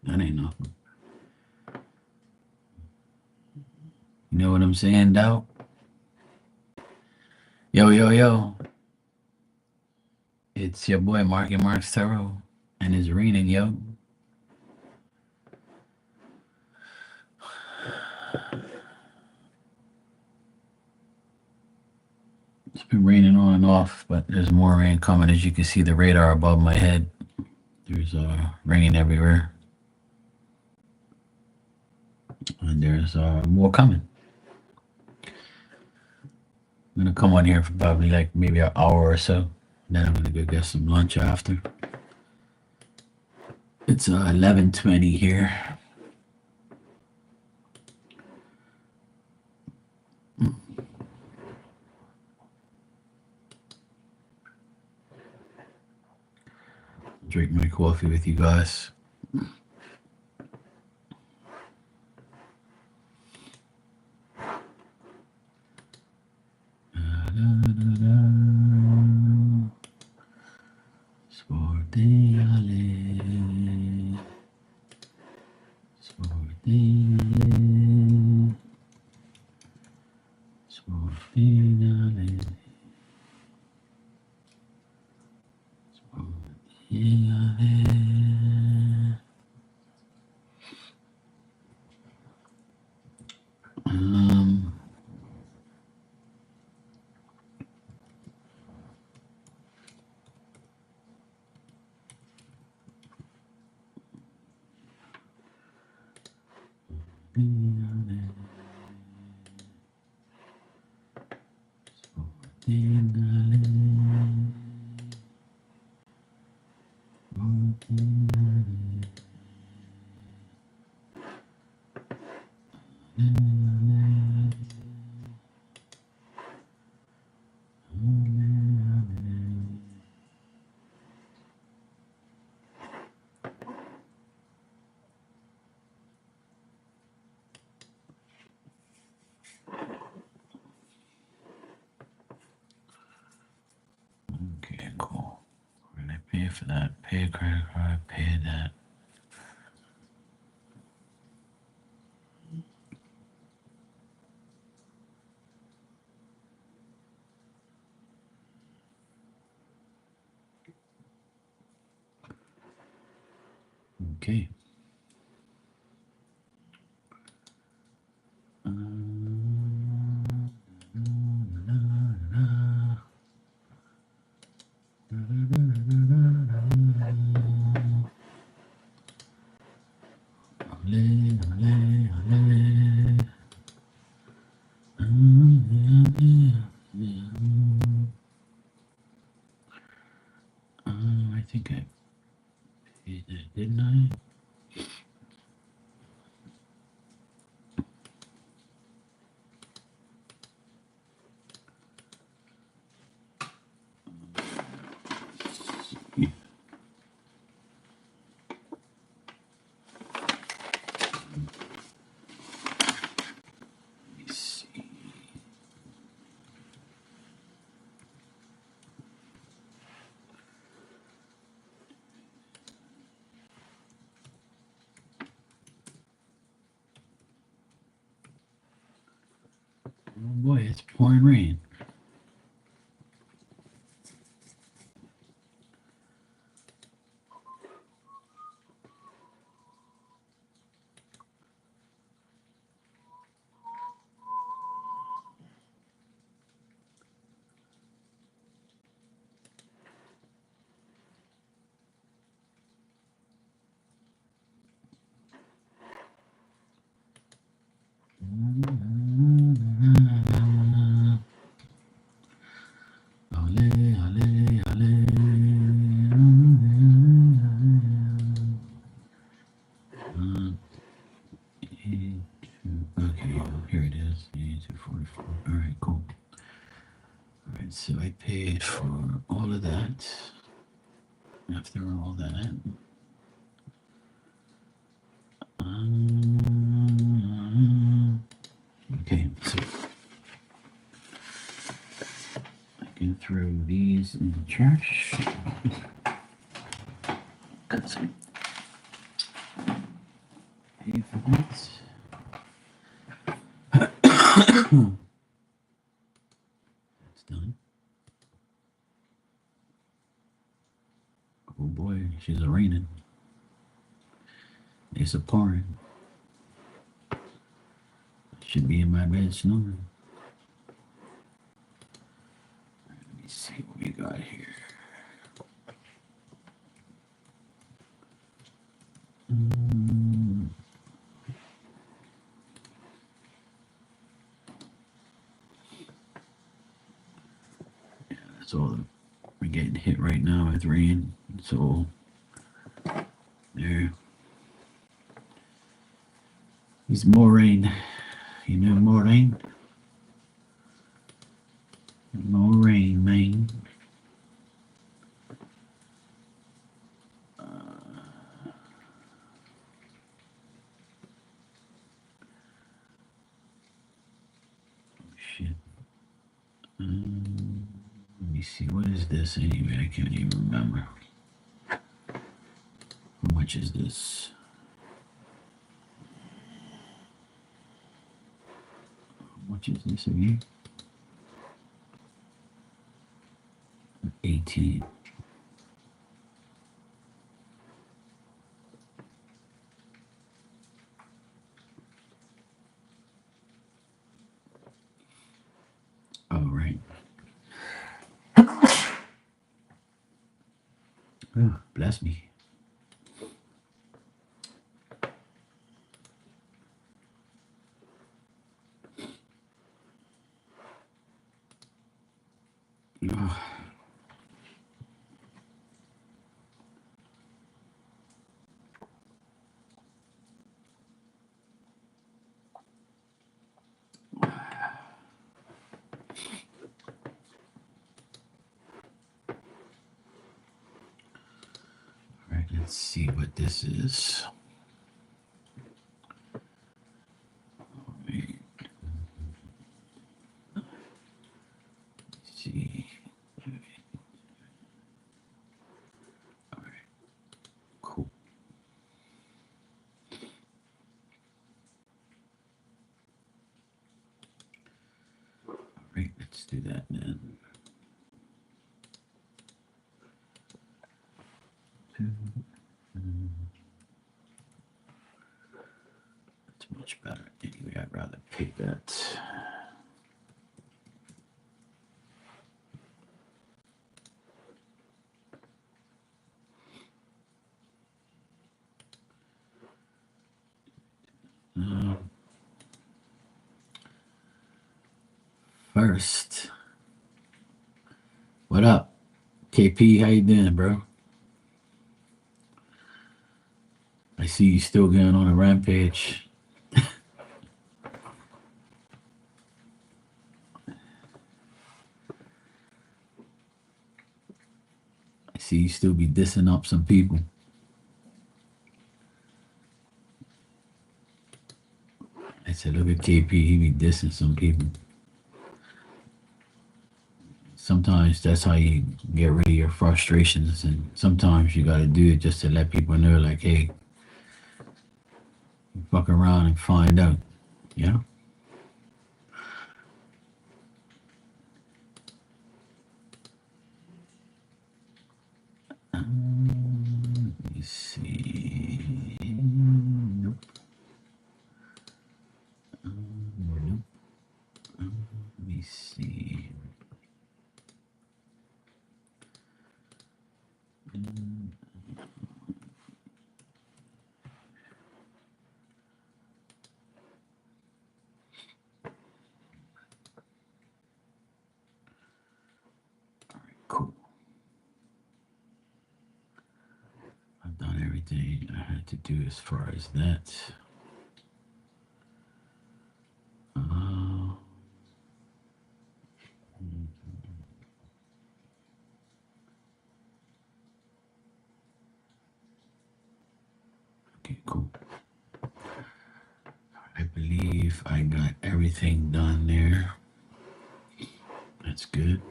That ain't nothing. You know what I'm saying, Dow? Yo, yo, yo. It's your boy Marky Mark Thorough, and it's raining, yo. It's been raining on and off, but there's more rain coming. As you can see, the radar above my head. There's rain everywhere, and there's more coming. I'm gonna come on here for probably like maybe an hour or so. Then I'm gonna go get some lunch after. It's 11:20 here. Drink my coffee with you guys. Sportiale. Sportiale. Sportiale. Sportiale. Okay, cool. We're gonna pay for that. Pay a credit card. Pay that. Okay. I think I paid that, didn't I? Let me see. Oh boy, it's pouring rain. Ole, ole, ole. Okay, here it is. 8244. All right, cool. All right, so I paid for all of that. After all that, okay, so I can throw these in the trash. Got some Pay for that. That's done. Oh boy, she's a raining. It's a pouring. Should be in my bed snoring. Let me see what we got here. Yeah, that's all we're getting hit right now with rain. So there. It's more rain. You know, more rain. More rain, man. Shit. Let me see. What is this anyway? I can't even remember. How much is this? How much is this again? 18. Oh, right. Oh, bless me. Oh. All right, let's see what this is. All right. Let's see. All right, cool. All right, let's do that then. That's much better. Anyway, I'd rather pay that. First, what up, KP? How you doing, bro? I see you still going on a rampage. I see you still be dissing up some people. I said, look at KP, he be dissing some people. Sometimes that's how you get rid of your frustrations, and sometimes you gotta do it just to let people know, like, hey, fuck around and find out, you know? Let me see. Nope. Nope. Let me see. All right, cool. I've done everything I had to do as far as that. Okay, cool. I believe I got everything done there. That's good.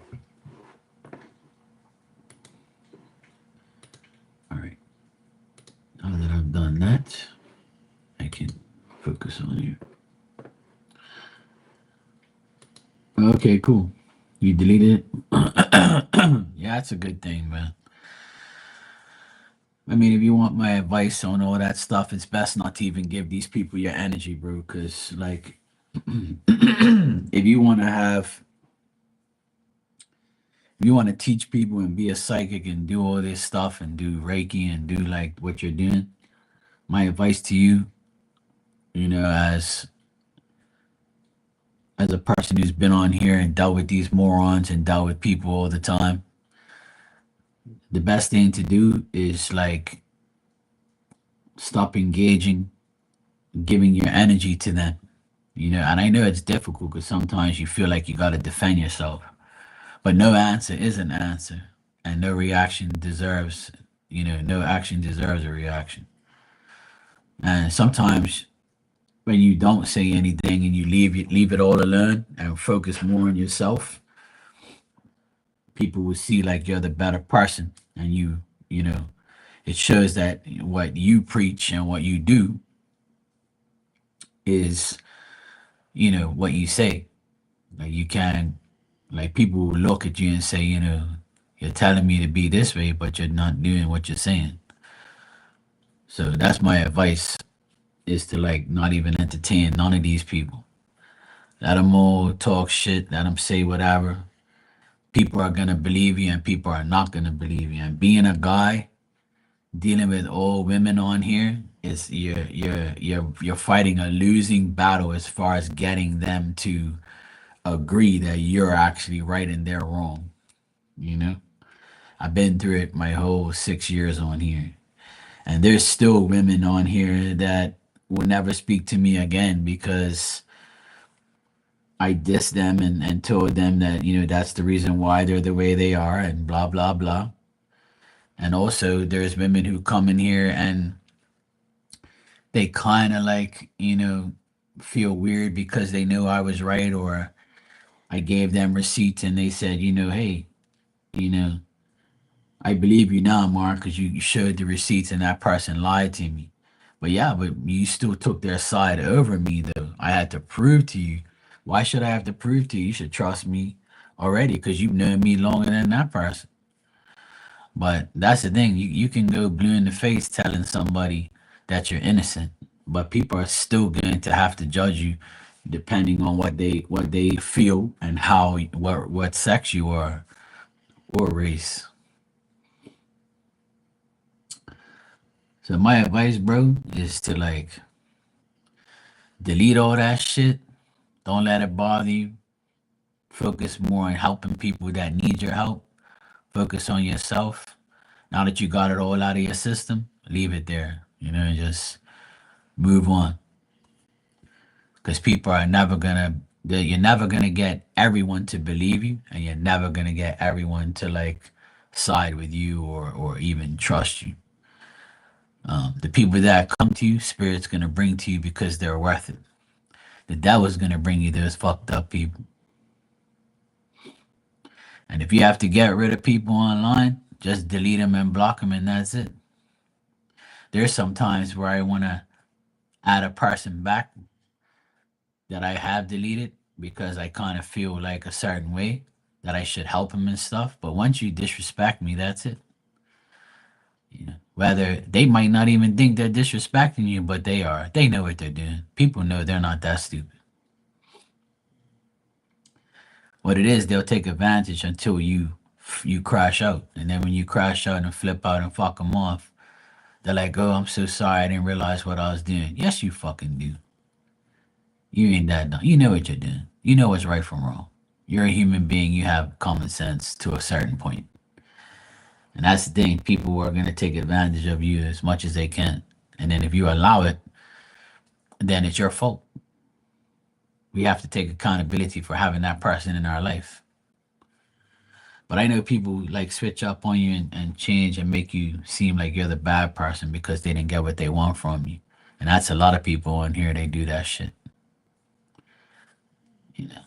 All right. Now that I've done that, I can Focus on you. Okay, cool. You deleted it? Yeah, that's a good thing, man. I mean, if you want my advice on all that stuff, it's best not to even give these people your energy, bro. Because, like, if you want to have, if you want to teach people and be a psychic and do all this stuff and do Reiki and do like what you're doing, my advice to you, as a person who's been on here and dealt with these morons and dealt with people all the time, the best thing to do is like stop engaging, giving your energy to them. And I know it's difficult because sometimes you feel like you got to defend yourself, but no answer is an answer, and no action deserves a reaction. And sometimes when you don't say anything and you leave it all alone and focus more on yourself, people will see like you're the better person, and you know it shows that what you preach and what you do is what you say. Like you can, like people will look at you and say, you're telling me to be this way, but you're not doing what you're saying. So that's my advice, is to like not even entertain none of these people. Let them all talk shit. Let them say whatever. People are gonna believe you, and people are not gonna believe you. And being a guy dealing with all women on here is you're fighting a losing battle as far as getting them to agree that you're actually right and they're wrong. You know, I've been through it my whole 6 years on here, and there's still women on here that will never speak to me again because I dissed them and told them that that's the reason why they're the way they are and blah blah blah. And also, there's women who come in here and they kind of like feel weird because they knew I was right, or I gave them receipts and they said, hey, you know, I believe you now, Mark, because you showed the receipts and that person lied to me. But yeah, but you still took their side over me, though. I had to prove to you. Why should I have to prove to you? You should trust me already because you've known me longer than that person. But that's the thing. You can go blue in the face telling somebody that you're innocent, but people are still going to have to judge you depending on what they feel and what sex you are or race. So my advice, bro, is to like delete all that shit. Don't let it bother you. Focus more on helping people that need your help. Focus on yourself. Now that you got it all out of your system, leave it there. And just move on. Because people are never gonna, you're never gonna get everyone to believe you, and you're never gonna get everyone to like side with you or even trust you. The people that come to you, spirit's gonna bring to you because they're worth it. The devil's gonna bring you those fucked up people. And if you have to get rid of people online, just delete them and block them, and that's it. There's some times where I want to add a person back that I have deleted because I kind of feel like a certain way that I should help them and stuff. But once you disrespect me, that's it. Whether they might not even think they're disrespecting you, but they are. They know what they're doing. People know they're not that stupid. What it is, they'll take advantage until you crash out, and then when you crash out and flip out and fuck them off, they're like, "Oh, I'm so sorry, I didn't realize what I was doing." Yes, you fucking do. You ain't that dumb. You know what you're doing. You know what's right from wrong. You're a human being. You have common sense to a certain point. And that's the thing. People are going to take advantage of you as much as they can. And then if you allow it, then it's your fault. We have to take accountability for having that person in our life. But I know people like switch up on you and change and make you seem like you're the bad person because they didn't get what they want from you. And that's a lot of people on here. They do that shit. You know,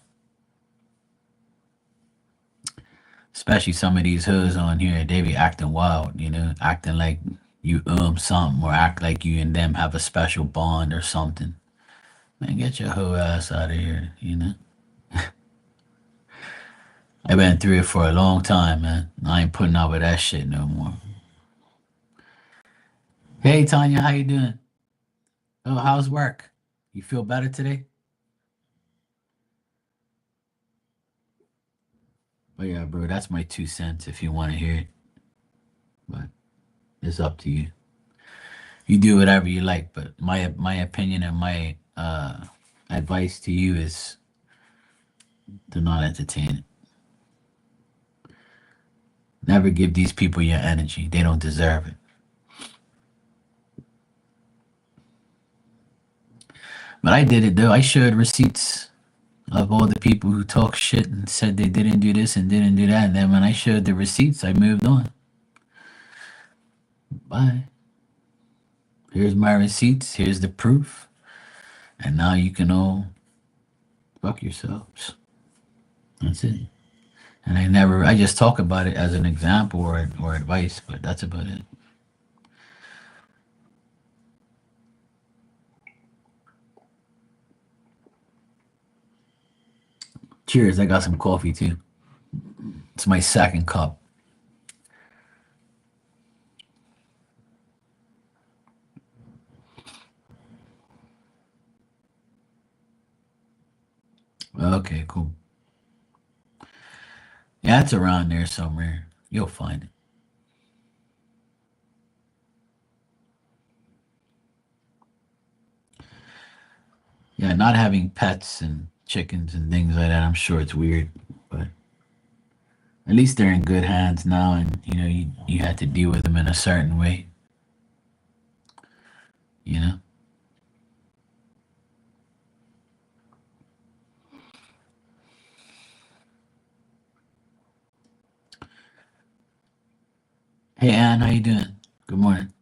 especially some of these hoods on here. They be acting wild. Acting like you something, or act like you and them have a special bond or something. Man, get your whole ass out of here, you know? I've been through it for a long time, man. I ain't putting up with that shit no more. Hey, Tanya, how you doing? Oh, how's work? You feel better today? But yeah, bro, that's my 2 cents if you want to hear it. But it's up to you. You do whatever you like, but my opinion and my advice to you is do not entertain it. Never give these people your energy. They don't deserve it. But I did it though. I shared receipts of all the people who talk shit and said they didn't do this and didn't do that. And then when I showed the receipts, I moved on. Bye. Here's my receipts. Here's the proof. And now you can all fuck yourselves. That's it. And I just talk about it as an example or advice, but that's about it. Cheers. I got some coffee too. It's my second cup. Okay, cool. Yeah, it's around there somewhere. You'll find it. Yeah, not having pets and chickens and things like that, I'm sure it's weird, but at least they're in good hands now, and you had to deal with them in a certain way. You know. Hey, Ann, how you doing? Good morning.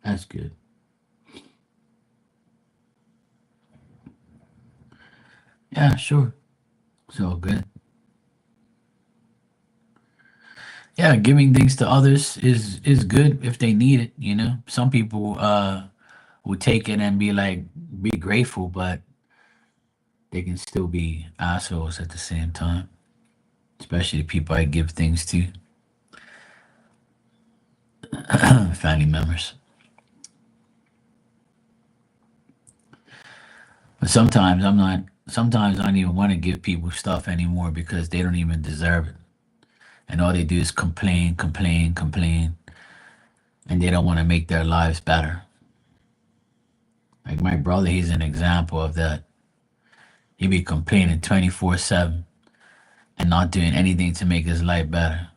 That's good. Yeah, sure. It's all good. Yeah, giving things to others is good if they need it. Some people will take it and be like, be grateful, but they can still be assholes at the same time, especially the people I give things to, family members. But sometimes I'm not. Sometimes I don't even want to give people stuff anymore because they don't even deserve it, and all they do is complain, complain, complain, and they don't want to make their lives better. Like my brother, he's an example of that. He be complaining 24/7 and not doing anything to make his life better.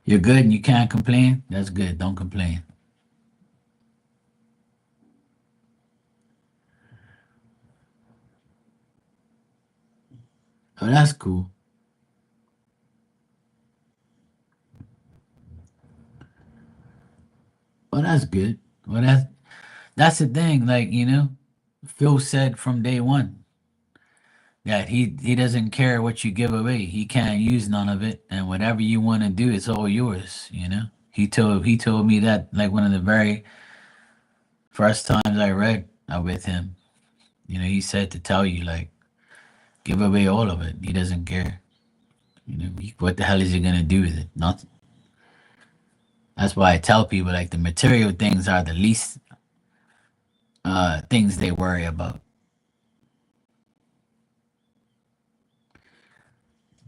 You're good and you can't complain. That's good. Don't complain. Oh, that's cool. Well, that's good. Well, that's the thing. Like Phil said from day one that he doesn't care what you give away. He can't use none of it, and whatever you want to do, it's all yours. He told me that like one of the very first times I read with him. He said to tell you like give away all of it. He doesn't care. What the hell is he gonna do with it? Nothing. That's why I tell people like the material things are the least things they worry about.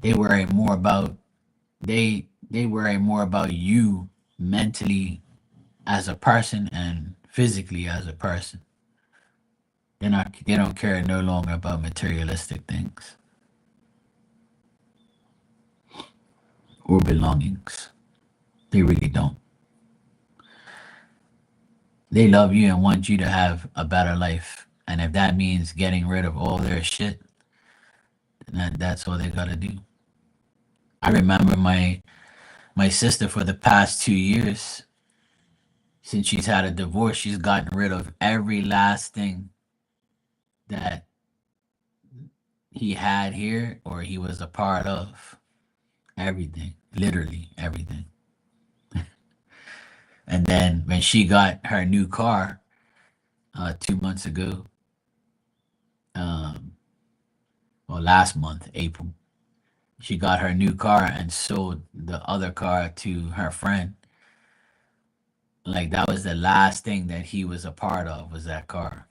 They worry more about they worry more about you mentally as a person and physically as a person. They don't care no longer about materialistic things or belongings. They really don't. They love you and want you to have a better life. And if that means getting rid of all their shit, then that's all they gotta do. I remember My sister, for the past 2 years, since she's had a divorce, she's gotten rid of every last thing that he had here or he was a part of. Everything, literally everything. And then when she got her new car 2 months ago, um, well, last month, April, she got her new car and sold the other car to her friend. Like that was the last thing that he was a part of was that car.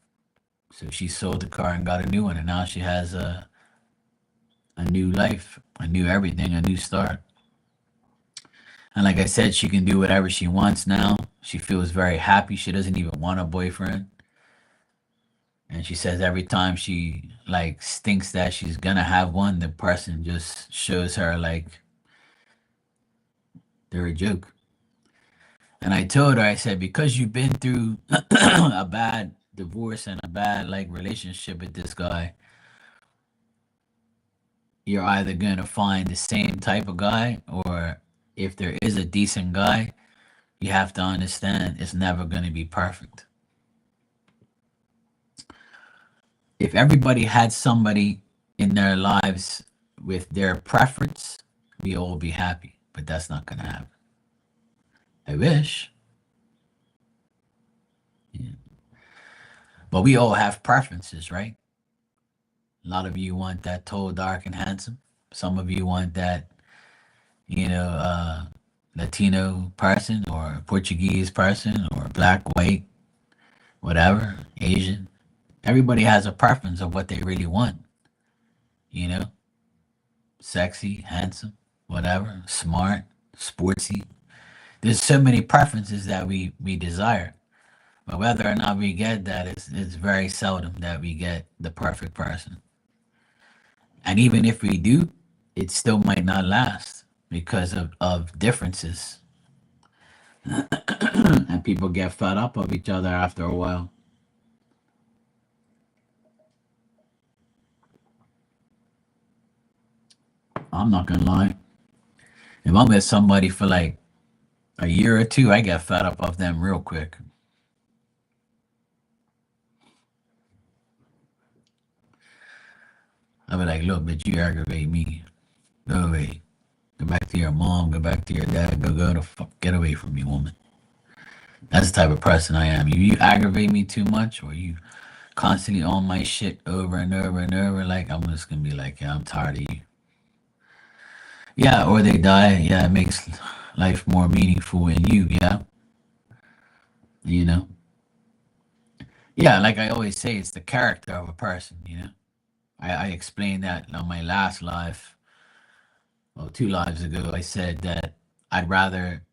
So she sold the car and got a new one, and now she has a new life, a new everything, a new start. And like I said, she can do whatever she wants now. She feels very happy. She doesn't even want a boyfriend. And she says every time she like thinks that she's gonna have one, the person just shows her like they're a joke. And I told her, I said, because you've been through a bad divorce and a bad like relationship with this guy, you're either gonna find the same type of guy, or if there is a decent guy, you have to understand it's never gonna be perfect. If everybody had somebody in their lives with their preference, we all be happy. But that's not gonna happen. I wish. Yeah. But we all have preferences, right? A lot of you want that tall, dark, and handsome. Some of you want that, you know, Latino person or Portuguese person or black, white, whatever, Asian. Everybody has a preference of what they really want, you know, sexy, handsome, whatever, smart, sportsy. There's so many preferences that we desire. But whether or not we get that, it's very seldom that we get the perfect person. And even if we do, it still might not last because of differences. And people get fed up of each other after a while. I'm not gonna lie. If I'm with somebody for like a year or two, I get fed up of them real quick. I'll be like, look, bitch, you aggravate me. Go away. Go back to your mom. Go back to your dad. Go the fuck. Get away from me, woman. That's the type of person I am. You aggravate me too much, or you constantly on my shit over and over and over, like I'm just gonna be like, yeah, I'm tired of you. Yeah, or they die. Yeah, it makes life more meaningful in you. Yeah, you know. Yeah, like I always say, it's the character of a person. I explained that on my last live, well, 2 lives ago. I said that I'd rather,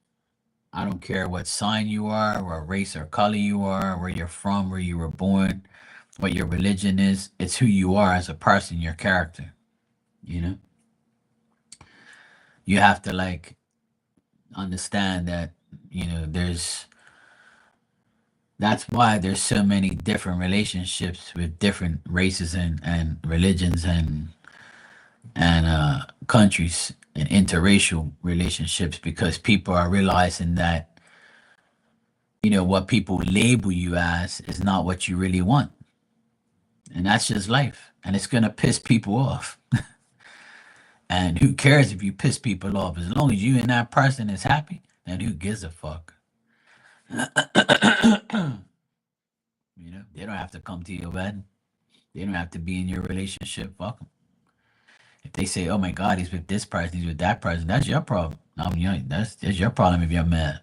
I don't care what sign you are, what race or color you are, where you're from, where you were born, what your religion is. It's who you are as a person, your character. You know, you have to like understand that, there's, that's why there's so many different relationships with different races and religions and countries and interracial relationships, because people are realizing that, what people label you as is not what you really want. And that's just life. And it's going to piss people off. And who cares if you piss people off? As long as you and that person is happy, then who gives a fuck? They don't have to come to your wedding. They don't have to be in your relationship. Fuck 'em. If they say, "Oh my God, he's with this person, he's with that person," that's your problem. I mean, that's your problem if you're mad.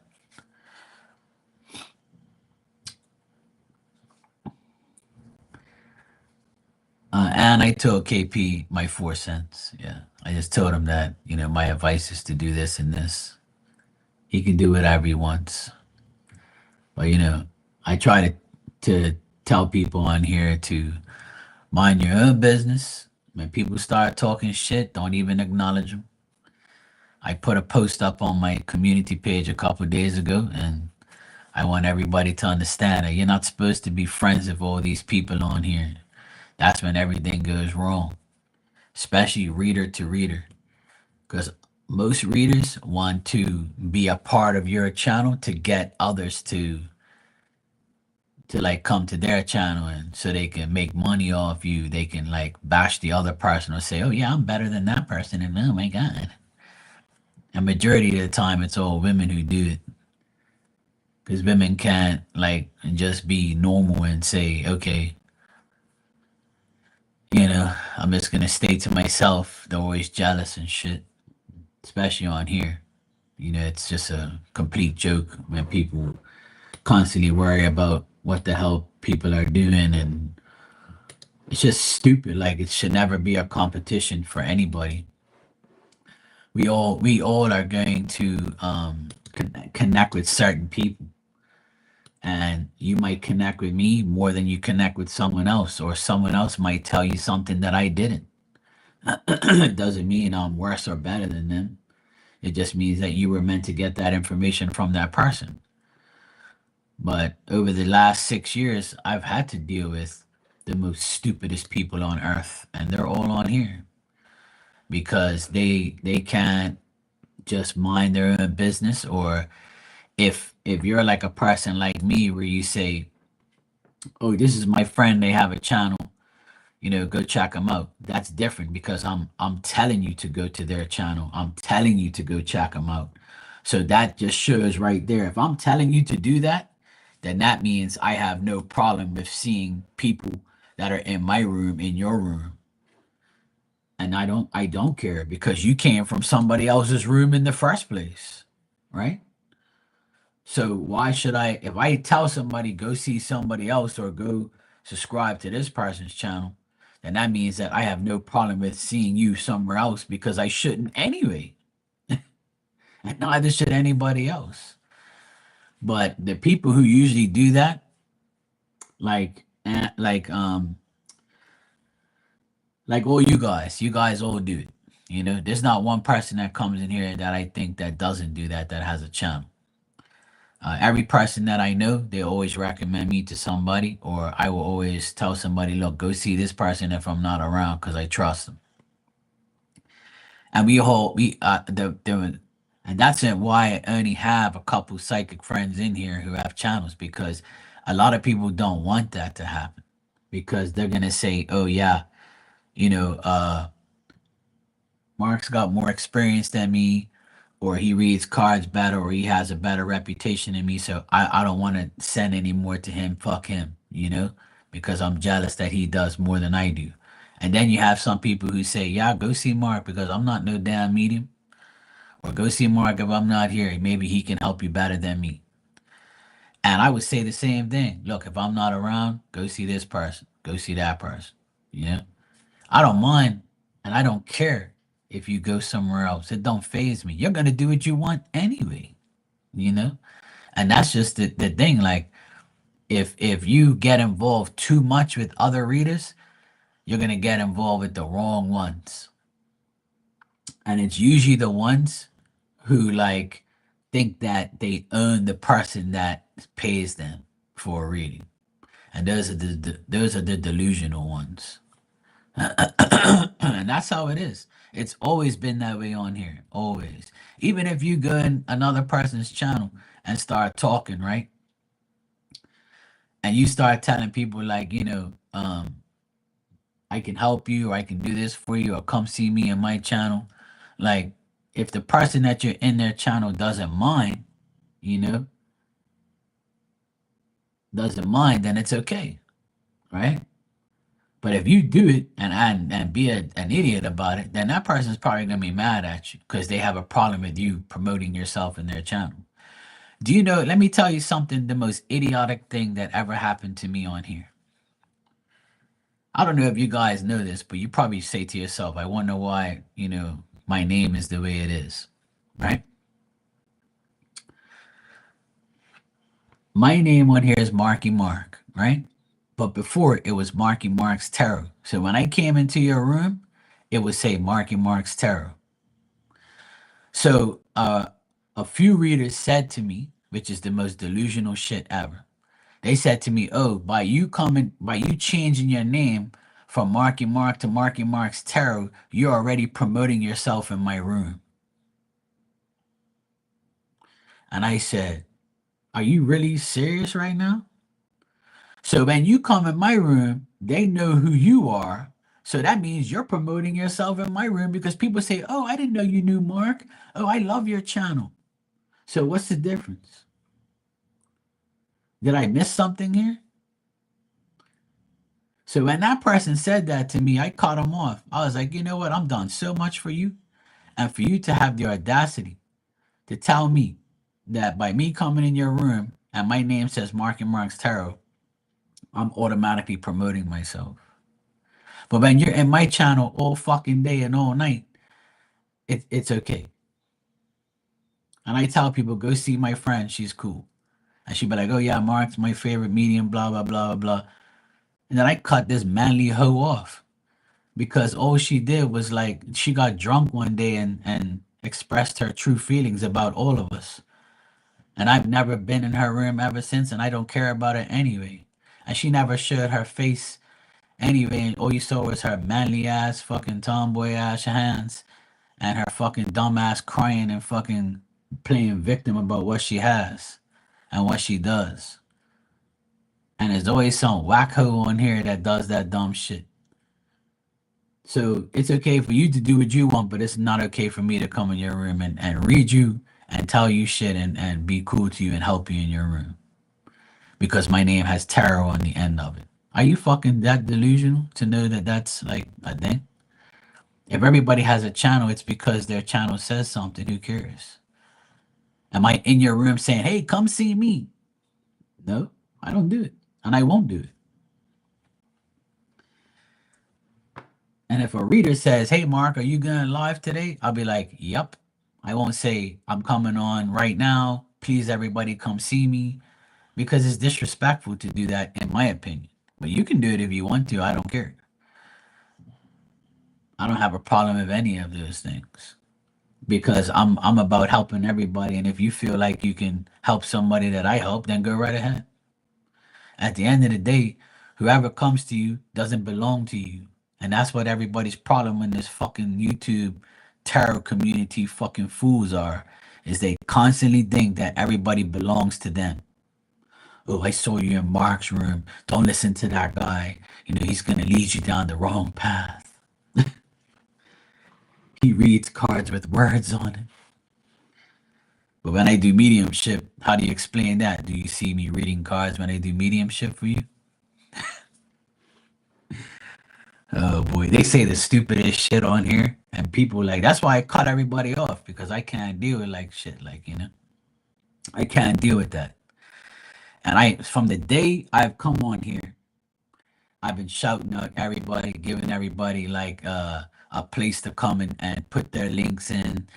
And I told KP my 4 cents. Yeah, I just told him that my advice is to do this and this. He can do whatever he wants, but I try to tell people on here to mind your own business. When people start talking shit, don't even acknowledge them. I put a post up on my community page a couple days ago, and I want everybody to understand that you're not supposed to be friends with all these people on here. That's when everything goes wrong, especially reader to reader. Because most readers want to be a part of your channel to get others to like come to their channel and so they can make money off you. They can like bash the other person or say, "Oh yeah, I'm better than that person," and oh my god. And majority of the time, it's all women who do it because women can't like just be normal and say, "Okay, I'm just gonna stay to myself." They're always jealous and shit, especially on here. It's just a complete joke when people constantly worry about what the hell people are doing, and it's just stupid. Like it should never be a competition for anybody. We all are going to connect with certain people, and you might connect with me more than you connect with someone else, or someone else might tell you something that I didn't. It doesn't mean I'm worse or better than them. It just means that you were meant to get that information from that person. But over the last 6 years, I've had to deal with the most stupidest people on earth, and they're all on here because they can't just mind their own business. Or if you're like a person like me where you say, "Oh, this is my friend, they have a channel, go check them out." That's different because I'm telling you to go to their channel. I'm telling you to go check them out. So that just shows right there. If I'm telling you to do that, then that means I have no problem with seeing people that are in my room in your room. And I don't care because you came from somebody else's room in the first place, right? So why should I, if I tell somebody go see somebody else or go subscribe to this person's channel, then that means that I have no problem with seeing you somewhere else because I shouldn't anyway. And neither should anybody else. But the people who usually do that, like all you guys all do it. There's not one person that comes in here that I think that doesn't do that has a channel. Every person that I know, they always recommend me to somebody, or I will always tell somebody, "Look, go see this person if I'm not around because I trust them." And we all we and that's it. Why I only have a couple psychic friends in here who have channels, because a lot of people don't want that to happen because they're gonna say, "Oh yeah, you know, uh, Mark's got more experience than me, or he reads cards better, or he has a better reputation than me, so I don't want to send any more to him. Fuck him, because I'm jealous that he does more than I do." And then you have some people who say, "Yeah, go see Mark because I'm not no damn medium," or "Go see Mark if I'm not here. Maybe he can help you better than me." And I would say the same thing. Look, if I'm not around, go see this person, go see that person. You know, I don't mind and I don't care if you go somewhere else. It don't phase me. You're gonna do what you want anyway, you know? And that's just the thing. Like if you get involved too much with other readers, you're gonna get involved with the wrong ones. And it's usually the ones who like think that they own the person that pays them for a reading. And those are the delusional ones. And that's how it is. It's always been that way on here. Always. Even if you go in another person's channel and start talking, right? And you start telling people like, I can help you, or I can do this for you, or come see me in my channel. Like, if the person that you're in their channel you know, doesn't mind, then it's okay, right? But if you do it and be an idiot about it, then that person's probably gonna be mad at you because they have a problem with you promoting yourself in their channel. Do you know? Let me tell you something. The most idiotic thing that ever happened to me on here. I don't know if you guys know this, but you probably say to yourself, "I wonder why my name is the way it is." Right? My name on here is Marky Mark, right? But before it was Marky Mark's Tarot. So when I came into your room, it would say Marky Mark's Tarot. So a few readers said to me, which is the most delusional shit ever. They said to me, "Oh, by you changing your name from Marky Mark to Marky Mark's Tarot, you're already promoting yourself in my room." And I said, are you really serious right now? So when you come in my room, they know who you are. So that means you're promoting yourself in my room because people say, oh, I didn't know you knew Mark. Oh, I love your channel. So what's the difference? Did I miss something here? So when that person said that to me, I cut him off. I was like, you know what? I'm done so much for you. And for you to have the audacity to tell me that by me coming in your room and my name says Mark and Mark's Tarot, I'm automatically promoting myself. But when you're in my channel all fucking day and all night, it's okay. And I tell people, go see my friend. She's cool. And she'd be like, oh, yeah, Mark's my favorite medium, blah, blah, blah, blah. And then I cut this manly hoe off because all she did was like, she got drunk one day and expressed her true feelings about all of us. And I've never been in her room ever since, and I don't care about it anyway. And she never showed her face anyway, and all you saw was her manly ass, fucking tomboy ass hands, and her fucking dumb ass crying and fucking playing victim about what she has and what she does. And there's always some wacko on here that does that dumb shit. So it's okay for you to do what you want, but it's not okay for me to come in your room and read you and tell you shit and be cool to you and help you in your room. Because my name has tarot on the end of it. Are you fucking that delusional to know that that's like a thing? If everybody has a channel, it's because their channel says something. Who cares? Am I in your room saying, hey, come see me? No, I don't do it. And I won't do it. And if a reader says, hey, Mark, are you going live today? I'll be like, yep. I won't say, I'm coming on right now. Please, everybody, come see me. Because it's disrespectful to do that, in my opinion. But you can do it if you want to. I don't care. I don't have a problem with any of those things because I'm about helping everybody. And if you feel like you can help somebody that I help, then go right ahead. At the end of the day, whoever comes to you doesn't belong to you. And that's what everybody's problem in this fucking YouTube tarot community fucking fools are, is they constantly think that everybody belongs to them. Oh, I saw you in Mark's room. Don't listen to that guy. You know, he's gonna lead you down the wrong path. He reads cards with words on it. But when I do mediumship, how do you explain that? Do you see me reading cards when I do mediumship for you? Oh boy, they say the stupidest shit on here, and people like that's why I cut everybody off because I can't deal with like shit, like I can't deal with that. And I, from the day I've come on here, I've been shouting at everybody, giving everybody like a place to come and put their links in.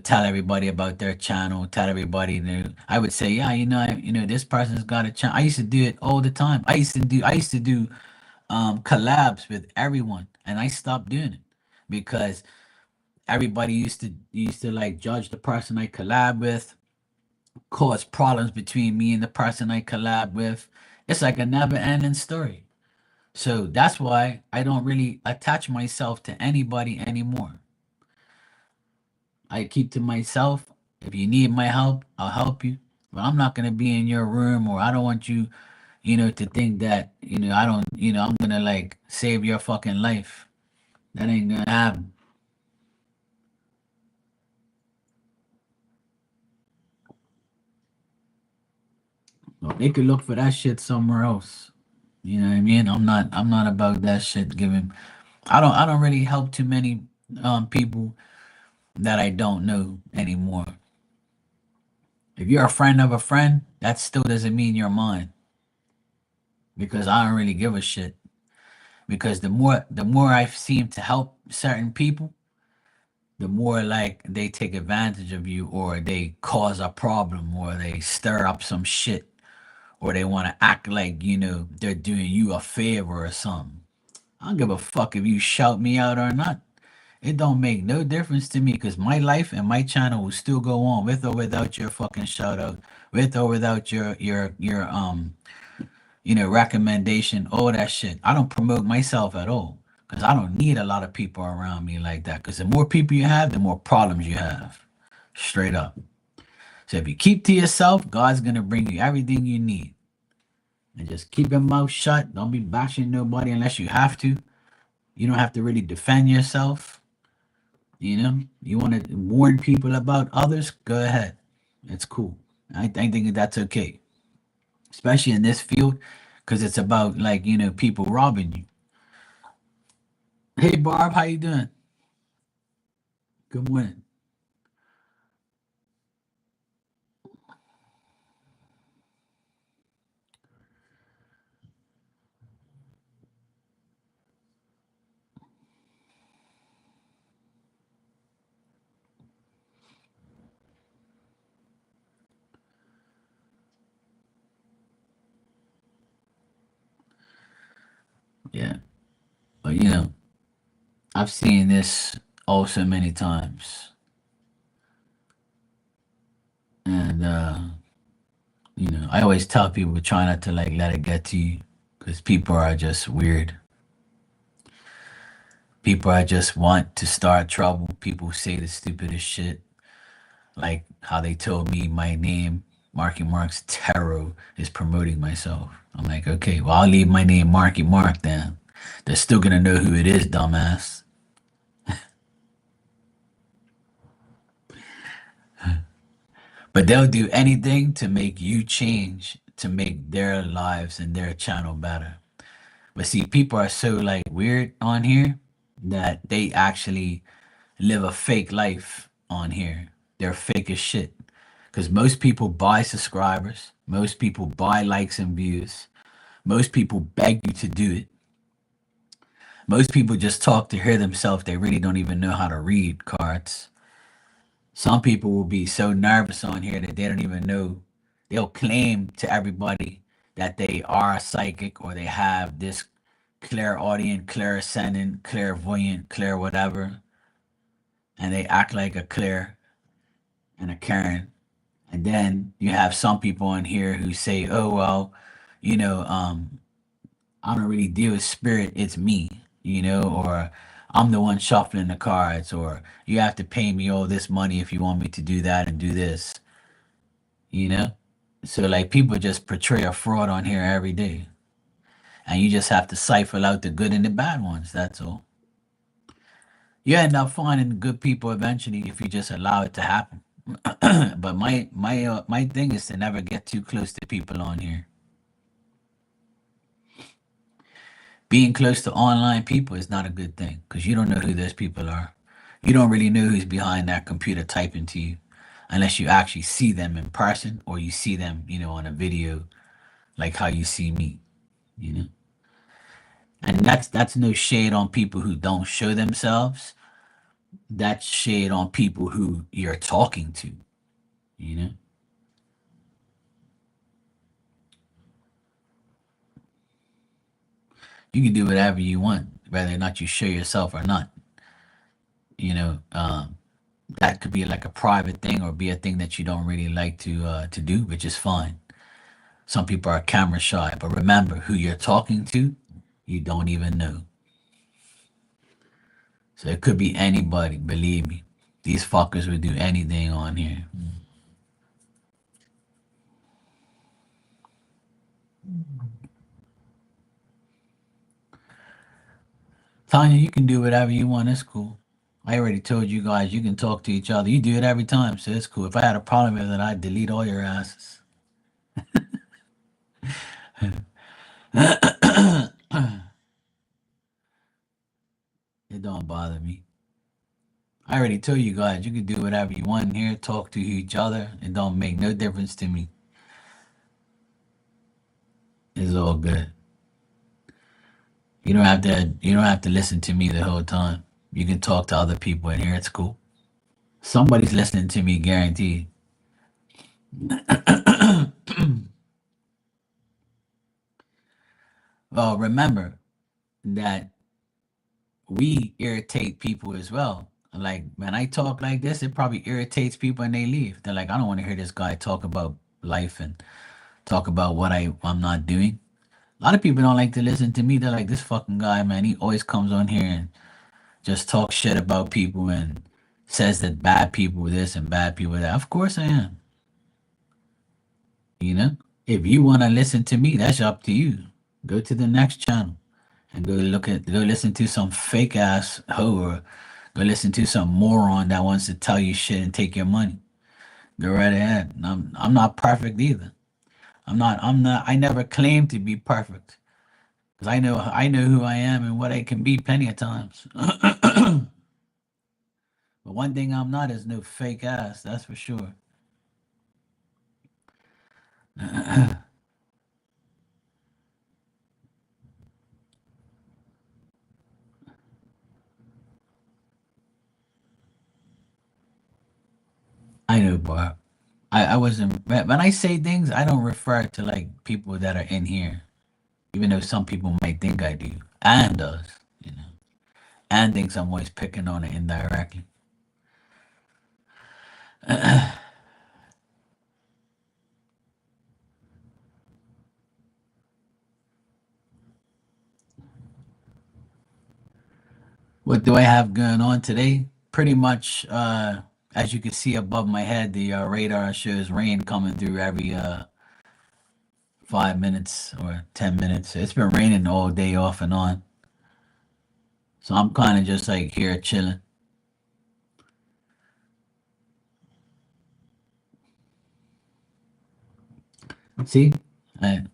Tell everybody about their channel. Tell everybody. I would say, yeah, this person's got a channel. I used to do it all the time. I used to do collabs with everyone, and I stopped doing it because everybody used to like judge the person I collab with, cause problems between me and the person I collab with. It's like a never-ending story. So that's why I don't really attach myself to anybody anymore. I keep to myself. If you need my help, I'll help you. But I'm not gonna be in your room, or I don't want you, to think that, I don't, I'm gonna like save your fucking life. That ain't gonna happen. Well, they could look for that shit somewhere else. You know what I mean? I'm not about that shit giving. I don't really help too many people that I don't know anymore. If you're a friend of a friend, that still doesn't mean you're mine because I don't really give a shit. Because the more I seem to help certain people, the more like they take advantage of you or they cause a problem or they stir up some shit or they want to act like, they're doing you a favor or something. I don't give a fuck if you shout me out or not. It don't make no difference to me because my life and my channel will still go on with or without your fucking shout out, with or without your recommendation, all that shit. I don't promote myself at all because I don't need a lot of people around me like that. Because the more people you have, the more problems you have. Straight up. So if you keep to yourself, God's gonna bring you everything you need. And just keep your mouth shut. Don't be bashing nobody unless you have to. You don't have to really defend yourself. You know, you want to warn people about others, go ahead. It's cool. I think that's okay, especially in this field, because it's about like people robbing you. Hey Barb, how you doing? Good morning. Yeah, but I've seen this also many times, and I always tell people try not to like let it get to you, because people are just weird. People are just want to start trouble. People say the stupidest shit, like how they told me my name, Marky Mark's Tarot, is promoting myself. I'm like, okay, well, I'll leave my name Marky Mark then. They're still gonna know who it is, dumbass. But they'll do anything to make you change, to make their lives and their channel better. But see, people are so like weird on here that they actually live a fake life on here. They're fake as shit. Because most people buy subscribers, most people buy likes and views, most people beg you to do it. Most people just talk to hear themselves. They really don't even know how to read cards. Some people will be so nervous on here that they don't even know. They'll claim to everybody that they are a psychic or they have this clairaudient, clairsending, clairvoyant, clair whatever, and they act like a Claire and a Karen. And then you have some people on here who say, "Oh well, you know, um, I don't really deal with spirit. It's me, or I'm the one shuffling the cards, or you have to pay me all this money if you want me to do that and do this, you know." So like people just portray a fraud on here every day, and you just have to cipher out the good and the bad ones. That's all. You end up finding good people eventually if you just allow it to happen. But my thing is to never get too close to people on here. Being close to online people is not a good thing because you don't know who those people are. You don't really know who's behind that computer typing to you unless you actually see them in person or you see them, on a video like how you see me, you know. And that's no shade on people who don't show themselves. That's shade on people who you're talking to, you know. You can do whatever you want, whether or not you show yourself or not. You know, that could be like a private thing or be a thing that you don't really like to do, which is fine. Some people are camera shy, but remember who you're talking to, you don't even know. So it could be anybody, believe me. These fuckers would do anything on here. Tanya, you can do whatever you want. It's cool. I already told you guys you can talk to each other. You do it every time, so it's cool. If I had a problem with it, I'd delete all your asses. It don't bother me. I already told you guys you can do whatever you want in here, talk to each other. It don't make no difference to me. It's all good. You don't have to listen to me the whole time. You can talk to other people in here. It's cool. Somebody's listening to me, guaranteed. Well, remember that we irritate people as well. Like when I talk like this, it probably irritates people and they leave. They're like, I don't want to hear this guy talk about life and talk about what I'm not doing. A lot of people don't like to listen to me. They're like, this fucking guy, man, he always comes on here and just talks shit about people and says that bad people this and bad people that. Of course I am. You know, if you want to listen to me, that's up to you. Go to the next channel and go listen to some fake ass hoe or go listen to some moron that wants to tell you shit and take your money. Go right ahead. And I'm not perfect either. I never claimed to be perfect because I know who I am and what I can be plenty of times. But one thing I'm not is no fake ass. That's for sure. I know, Barb. I wasn't when I say things, I don't refer to like people that are in here, even though some people might think I do. Ann does, you know. Ann thinks I'm always picking on it indirectly. What do I have going on today? Pretty much, as you can see above my head, the radar shows rain coming through every 5 minutes or 10 minutes. It's been raining all day off and on, so I'm kind of just like here chilling. See, I,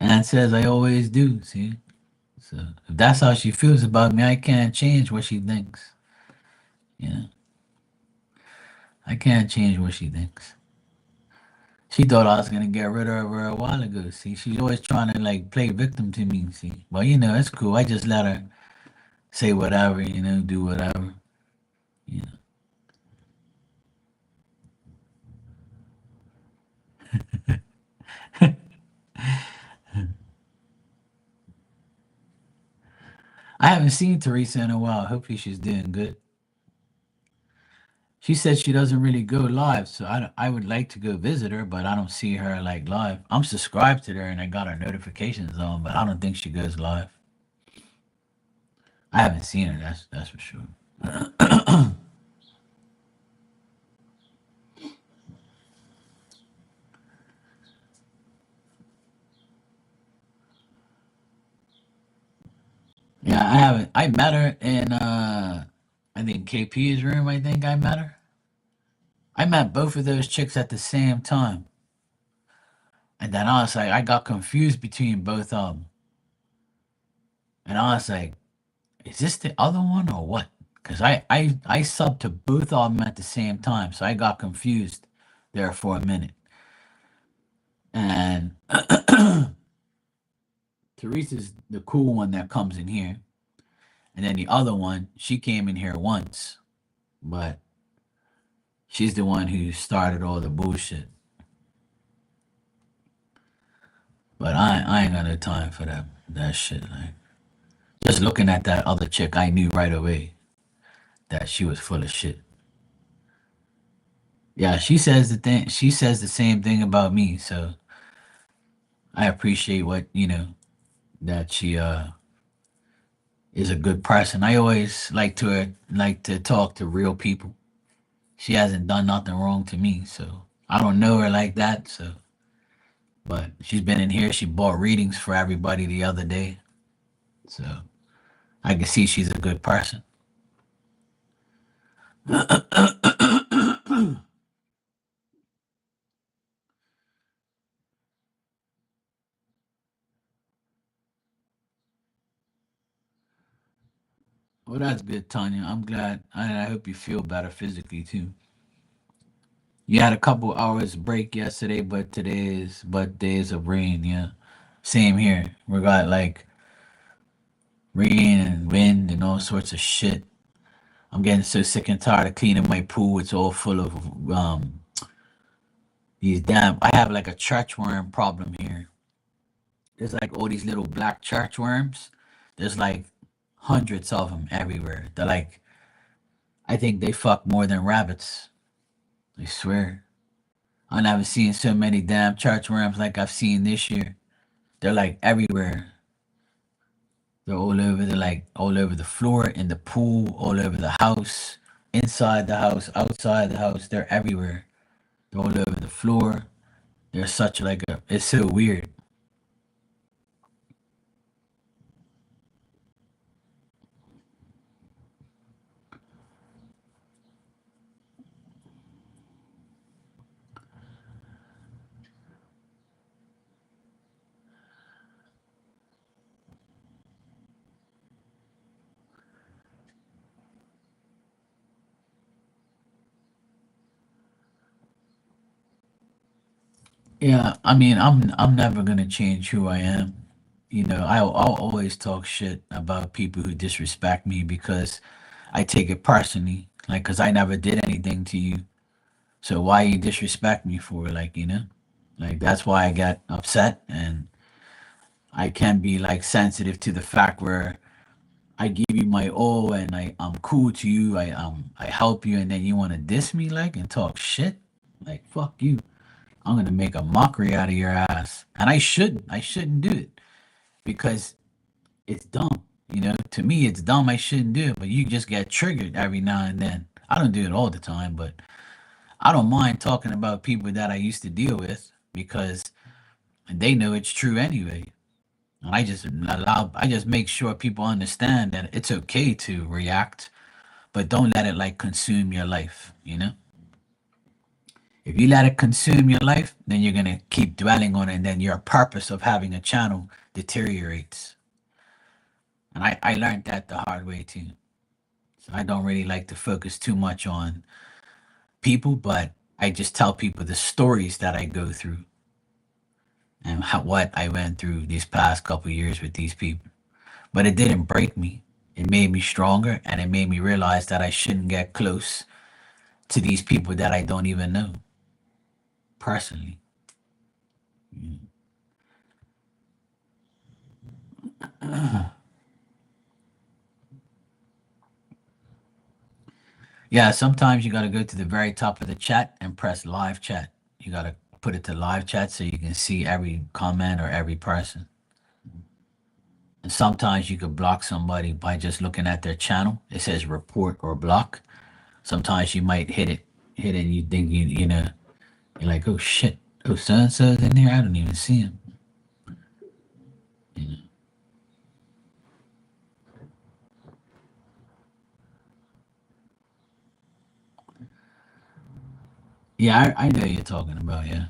Ann says I always do. See, so if that's how she feels about me, I can't change what she thinks. You know, I can't change what she thinks. She thought I was gonna get rid of her a while ago. See, she's always trying to like play victim to me. See, but you know, it's cool. I just let her say whatever, you know, do whatever. You know, I haven't seen Teresa in a while. Hopefully, she's doing good. She said she doesn't really go live, so I would like to go visit her, but I don't see her like live. I'm subscribed to her and I got her notifications on, but I don't think she goes live. I haven't seen her. That's for sure. Yeah, I haven't. I met her in I think KP's room. I think I met her. I met both of those chicks at the same time, and then I was like, I got confused between both of them, and I was like, is this the other one or what? Because I subbed to both of them at the same time, so I got confused there for a minute. And Teresa's the cool one that comes in here, and then the other one, she came in here once, but she's the one who started all the bullshit. But I ain't got no time for that shit. Like just looking at that other chick, I knew right away that she was full of shit. Yeah, she says the thing. She says the same thing about me. So I appreciate what that she is a good person. I always like to talk to real people. She hasn't done nothing wrong to me, so I don't know her like that. So, but she's been in here. She bought readings for everybody the other day, so I can see she's a good person. Well, that's good, Tanya. I'm glad. I hope you feel better physically too. You had a couple hours break yesterday, but days of rain. Yeah, same here. We got like rain and wind and all sorts of shit. I'm getting so sick and tired of cleaning my pool. It's all full of these damn. I have like a church worm problem here. There's like all these little black church worms. There's like hundreds of them everywhere. They're like, I think they fuck more than rabbits. I swear. I never seen so many damn church worms like I've seen this year. They're like everywhere. They're all over. They're like all over the floor, in the pool, all over the house, inside the house, outside the house. They're everywhere. They're all over the floor. There's such like a, it's so weird. Yeah, I mean, I'm never gonna change who I am. You know, I'll always talk shit about people who disrespect me because I take it personally. Like, cause I never did anything to you. So why you disrespect me for? Like, you know, like that's why I got upset, and I can be like sensitive to the fact where I give you my all and I'm cool to you. I help you, and then you want to diss me like and talk shit. Like fuck you. I'm gonna make a mockery out of your ass, and I shouldn't. I shouldn't do it because it's dumb. You know, to me, it's dumb. I shouldn't do it, but you just get triggered every now and then. I don't do it all the time, but I don't mind talking about people that I used to deal with because they know it's true anyway. And I just make sure people understand that it's okay to react, but don't let it like consume your life, you know? If you let it consume your life, then you're gonna keep dwelling on it, and then your purpose of having a channel deteriorates. And I learned that the hard way too. So I don't really like to focus too much on people, but I just tell people the stories that I go through and what I went through these past couple years with these people. But it didn't break me. It made me stronger, and it made me realize that I shouldn't get close to these people that I don't even know personally. Yeah, sometimes you got to go to the very top of the chat and press live chat. You got to put it to live chat so you can see every comment or every person. And sometimes you could block somebody by just looking at their channel. It says report or block. Sometimes you might hit it, and you think you know, you're like, oh shit, oh so and so's in here. I don't even see him. You know? Yeah, I know you're talking about. Yeah.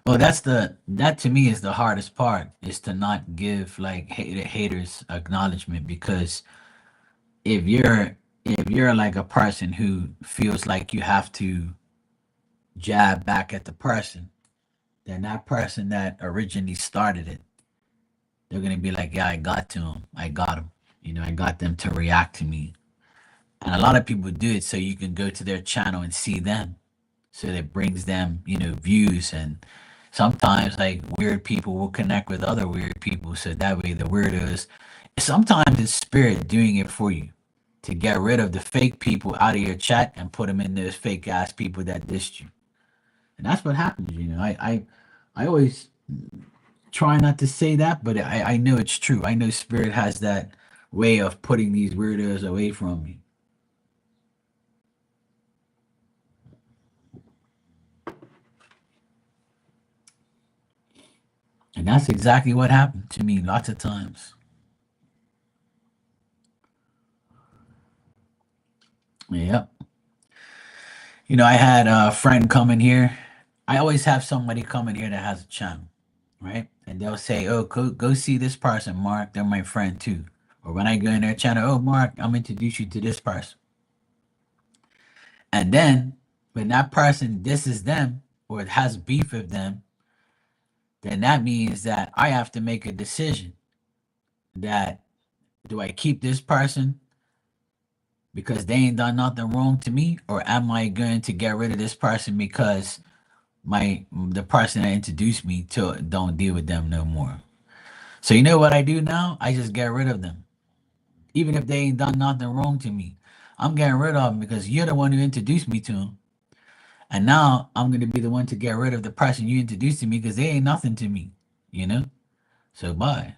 Well, that to me is the hardest part is to not give like haters acknowledgement because if you're like a person who feels like you have to jab back at the person, then that person that originally started it, they're gonna be like, yeah, I got to him, I got him, you know, I got them to react to me, and a lot of people do it so you can go to their channel and see them, so that brings them, you know, views. And sometimes like weird people will connect with other weird people, so that way the weirdos, sometimes it's spirit doing it for you to get rid of the fake people out of your chat and put them in those fake ass people that dissed you. And that's what happens, you know. I always try not to say that, but I know it's true. I know spirit has that way of putting these weirdos away from me. And that's exactly what happened to me lots of times. Yep. You know, I had a friend come in here. I always have somebody come in here that has a channel, right? And they'll say, "Oh, go see this person, Mark. They're my friend too." Or when I go in their channel, "Oh, Mark, I'm introduce you to this person." And then when that person disses them or has beef with them, then that means that I have to make a decision that do I keep this person because they ain't done nothing wrong to me, or am I going to get rid of this person because the person that introduced me to don't deal with them no more. So you know what I do now? I just get rid of them, even if they ain't done nothing wrong to me. I'm getting rid of him because you're the one who introduced me to him. And now I'm gonna be the one to get rid of the person you introduced to me because they ain't nothing to me, you know? So bye.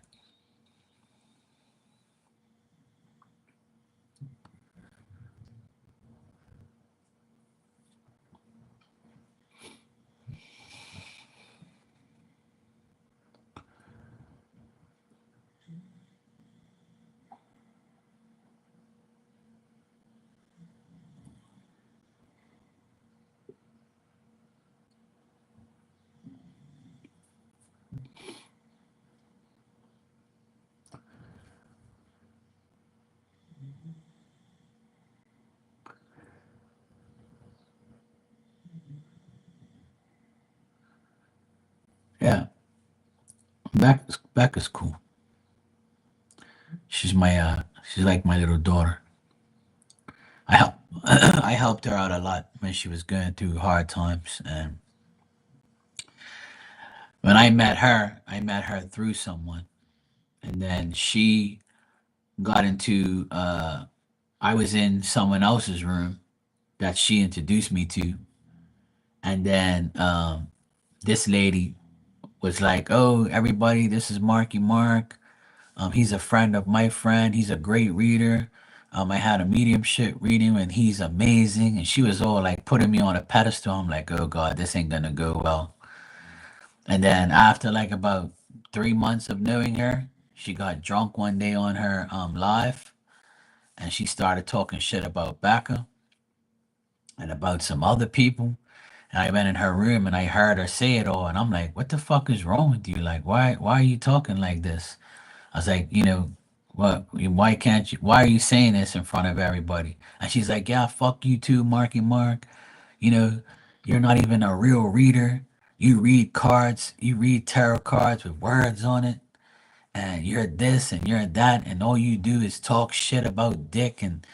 Yeah. Back is cool. She's like my little daughter. I help I helped her out a lot when she was going through hard times, and when I met her through someone, and then she got into I was in someone else's room that she introduced me to, and then this lady was like, "Oh, everybody, this is Marky Mark. He's a friend of my friend. He's a great reader. I had a mediumship reading and he's amazing." And she was all like putting me on a pedestal. I'm like, "Oh God, this ain't gonna go well." And then after like about 3 months of knowing her, she got drunk one day on her live, and she started talking shit about Becca and about some other people. And I went in her room and I heard her say it all, and I'm like, "What the fuck is wrong with you? Like, why are you talking like this?" I was like, what? Why can't you? Why are you saying this in front of everybody? And she's like, yeah, fuck you too, Marky Mark. You know, you're not even a real reader. You read cards. You read tarot cards with words on it, and you're this and you're that, and all you do is talk shit about dick and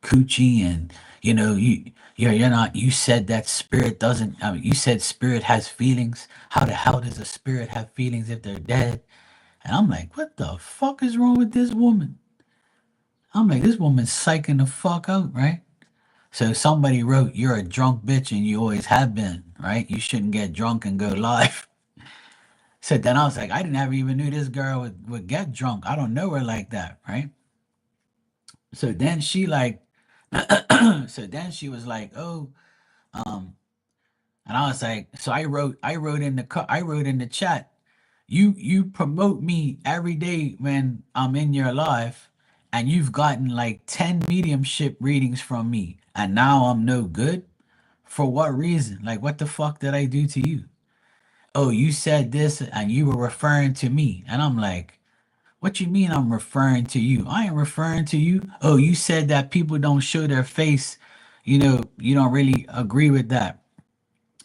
coochie, and you're not. You said that spirit doesn't. I mean, you said spirit has feelings. How the hell does a spirit have feelings if they're dead? And I'm like, what the fuck is wrong with this woman? I'm like, this woman's psyching the fuck out, right? So somebody wrote, you're a drunk bitch and you always have been, right? You shouldn't get drunk and go live. So then I was like, I didn't ever even knew this girl would get drunk. I don't know her like that, right? So then she like, so then she was like, oh, um, and I was like, so I wrote in the chat, you promote me every day when I'm in your life, and you've gotten like 10 mediumship readings from me, and now I'm no good. For what reason? Like, what the fuck did I do to you? Oh, you said this and you were referring to me. And I'm like, what you mean I'm referring to you? I ain't referring to you. Oh, you said that people don't show their face. You don't really agree with that.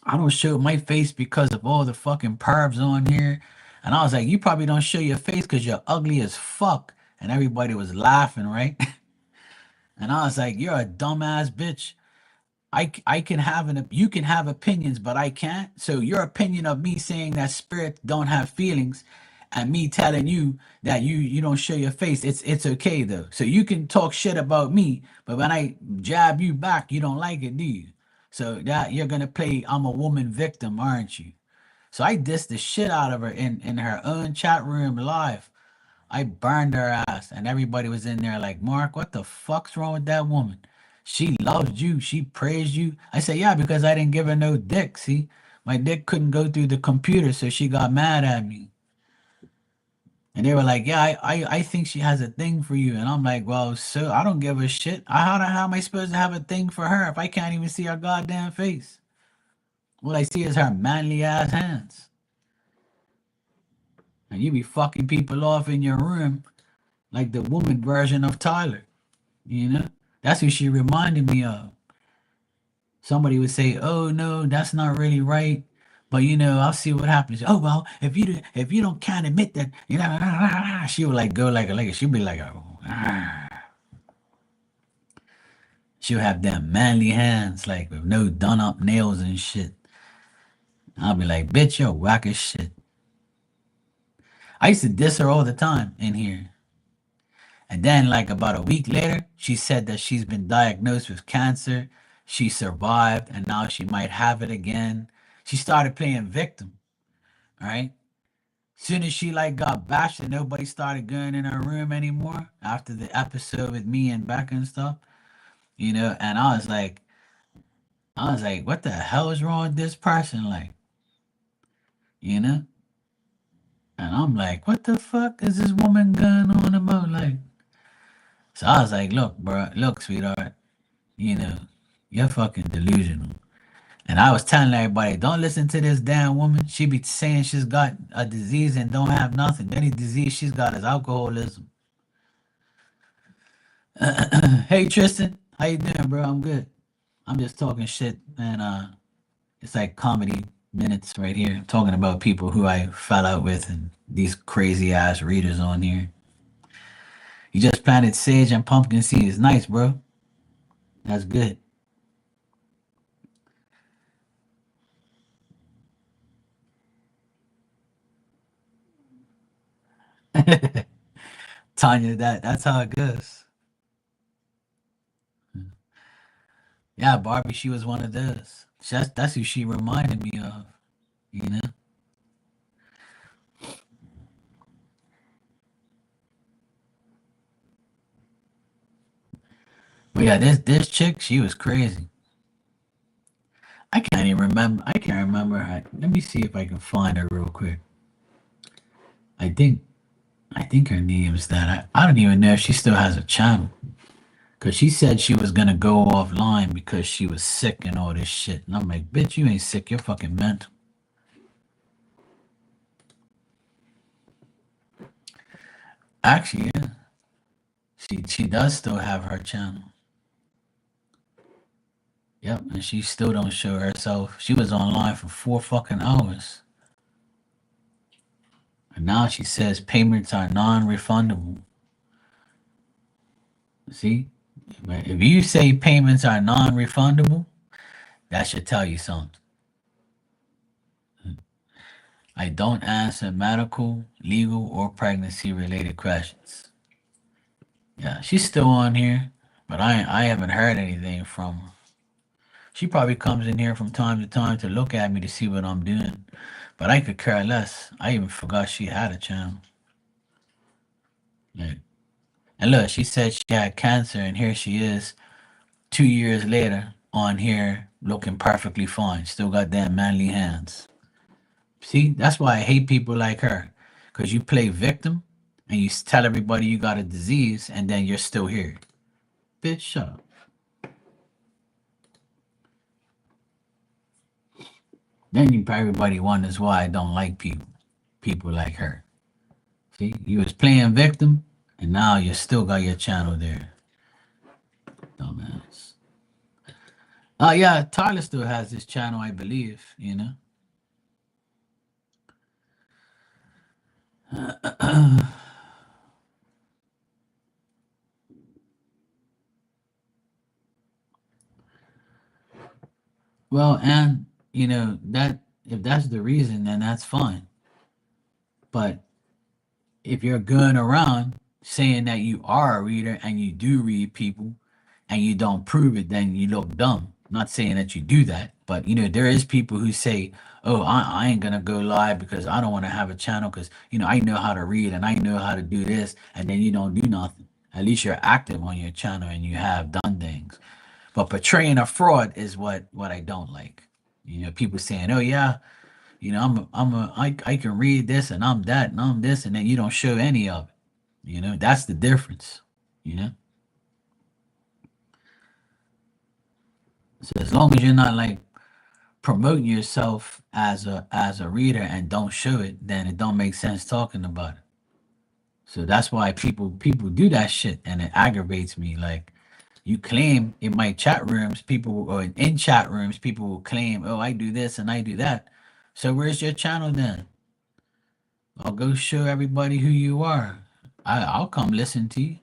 I don't show my face because of all the fucking pervs on here. And I was like, you probably don't show your face because you're ugly as fuck. And everybody was laughing, right? And I was like, you're a dumbass bitch. I can have you can have opinions, but I can't. So your opinion of me saying that spirits don't have feelings, and me telling you that you don't show your face, it's okay though. So you can talk shit about me, but when I jab you back, you don't like it, do you? So that you're gonna play I'm a woman victim, aren't you? So I dissed the shit out of her in her own chat room live. I burned her ass, and everybody was in there like, Mark, what the fuck's wrong with that woman? She loved you. She praised you. I said, yeah, because I didn't give her no dick. See, my dick couldn't go through the computer, so she got mad at me. And they were like, yeah, I think she has a thing for you. And I'm like, well, so I don't give a shit. How am I supposed to have a thing for her if I can't even see her goddamn face? All I see is her manly ass hands. And you be fucking people off in your room like the woman version of Tyler. You know, that's who she reminded me of. Somebody would say, "Oh no, that's not really right," but I'll see what happens. Oh well, if you don't can't admit that, she would like go like she'll be like, oh, she'll have them manly hands like with no done up nails and shit. I'll be like, bitch, you're whack as shit. I used to diss her all the time in here. And then, like about a week later, she said that she's been diagnosed with cancer. She survived, and now she might have it again. She started playing victim, right? Soon as she like got bashed and nobody started going in her room anymore after the episode with me and Becca and stuff, and I was like, what the hell is wrong with this person? Like, you know? And I'm like, what the fuck is this woman going on about? Like, so I was like, look, bro, look, sweetheart, you know, you're fucking delusional. And I was telling everybody, don't listen to this damn woman. She be saying she's got a disease and don't have nothing. The only disease she's got is alcoholism. Hey Tristan, how you doing, bro? I'm good. I'm just talking shit, and it's like comedy minutes right here, talking about people who I fell out with and these crazy ass readers on here. You just planted sage and pumpkin seeds. Nice, bro. That's good. Tanya, that's how it goes. Yeah, Barbie, she was one of those. That's who she reminded me of, you know. But yeah, this chick, she was crazy. I can't even remember. I can't remember her. Let me see if I can find her real quick. I think I think her name's that. I don't even know if she still has a channel. Cause she said she was gonna go offline because she was sick and all this shit. And I'm like, bitch, you ain't sick. You're fucking mental. Actually, yeah. She does still have her channel. Yep, and she still don't show herself. She was online for 4 fucking hours. And now she says payments are non-refundable. See? If you say payments are non-refundable, that should tell you something. I don't answer medical, legal, or pregnancy related questions. Yeah, she's still on here, but I haven't heard anything from her. She probably comes in here from time to time to look at me to see what I'm doing, but I could care less. I even forgot she had a channel. Like, and look, she said she had cancer, and here she is, 2 years later, on here looking perfectly fine. Still got damn manly hands. See, that's why I hate people like her, because you play victim and you tell everybody you got a disease, and then you're still here. Bitch, shut up. Then everybody wonders why I don't like people like her. See, you was playing victim, and now you still got your channel there, dumbass. Oh yeah, Tyler still has this channel, I believe. Well, and that if that's the reason, then that's fine. But if you're going around saying that you are a reader and you do read people and you don't prove it, then you look dumb. Not saying that you do that, but there is people who say, "Oh, I ain't gonna go live because I don't want to have a channel because I know how to read and I know how to do this," and then you don't do nothing. At least you're active on your channel and you have done things. But portraying a fraud is what I don't like. People saying, "Oh yeah, I can read this and I'm that and I'm this," and then you don't show any of it. That's the difference. You know. So as long as you're not like promoting yourself as a reader and don't show it, then it don't make sense talking about it. So that's why people do that shit and it aggravates me. Like you claim in my chat rooms, people or in chat rooms, people will claim, "Oh, I do this and I do that." So where's your channel then? I'll go show everybody who you are. I'll come listen to you.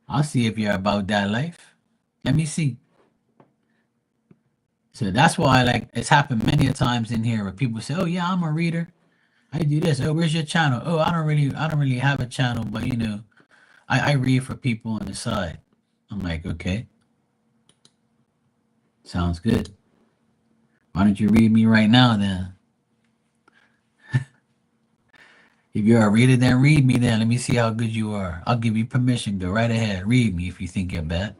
I'll see if you're about that life. Let me see. So that's why, like, it's happened many a times in here where people say, "Oh yeah, I'm a reader. I do this. Oh, where's your channel? Oh, I don't really have a channel, but I read for people on the side. I'm like, okay, sounds good. Why don't you read me right now then? If you're a reader, then read me then. Let me see how good you are. I'll give you permission. Go right ahead. Read me if you think you're bad.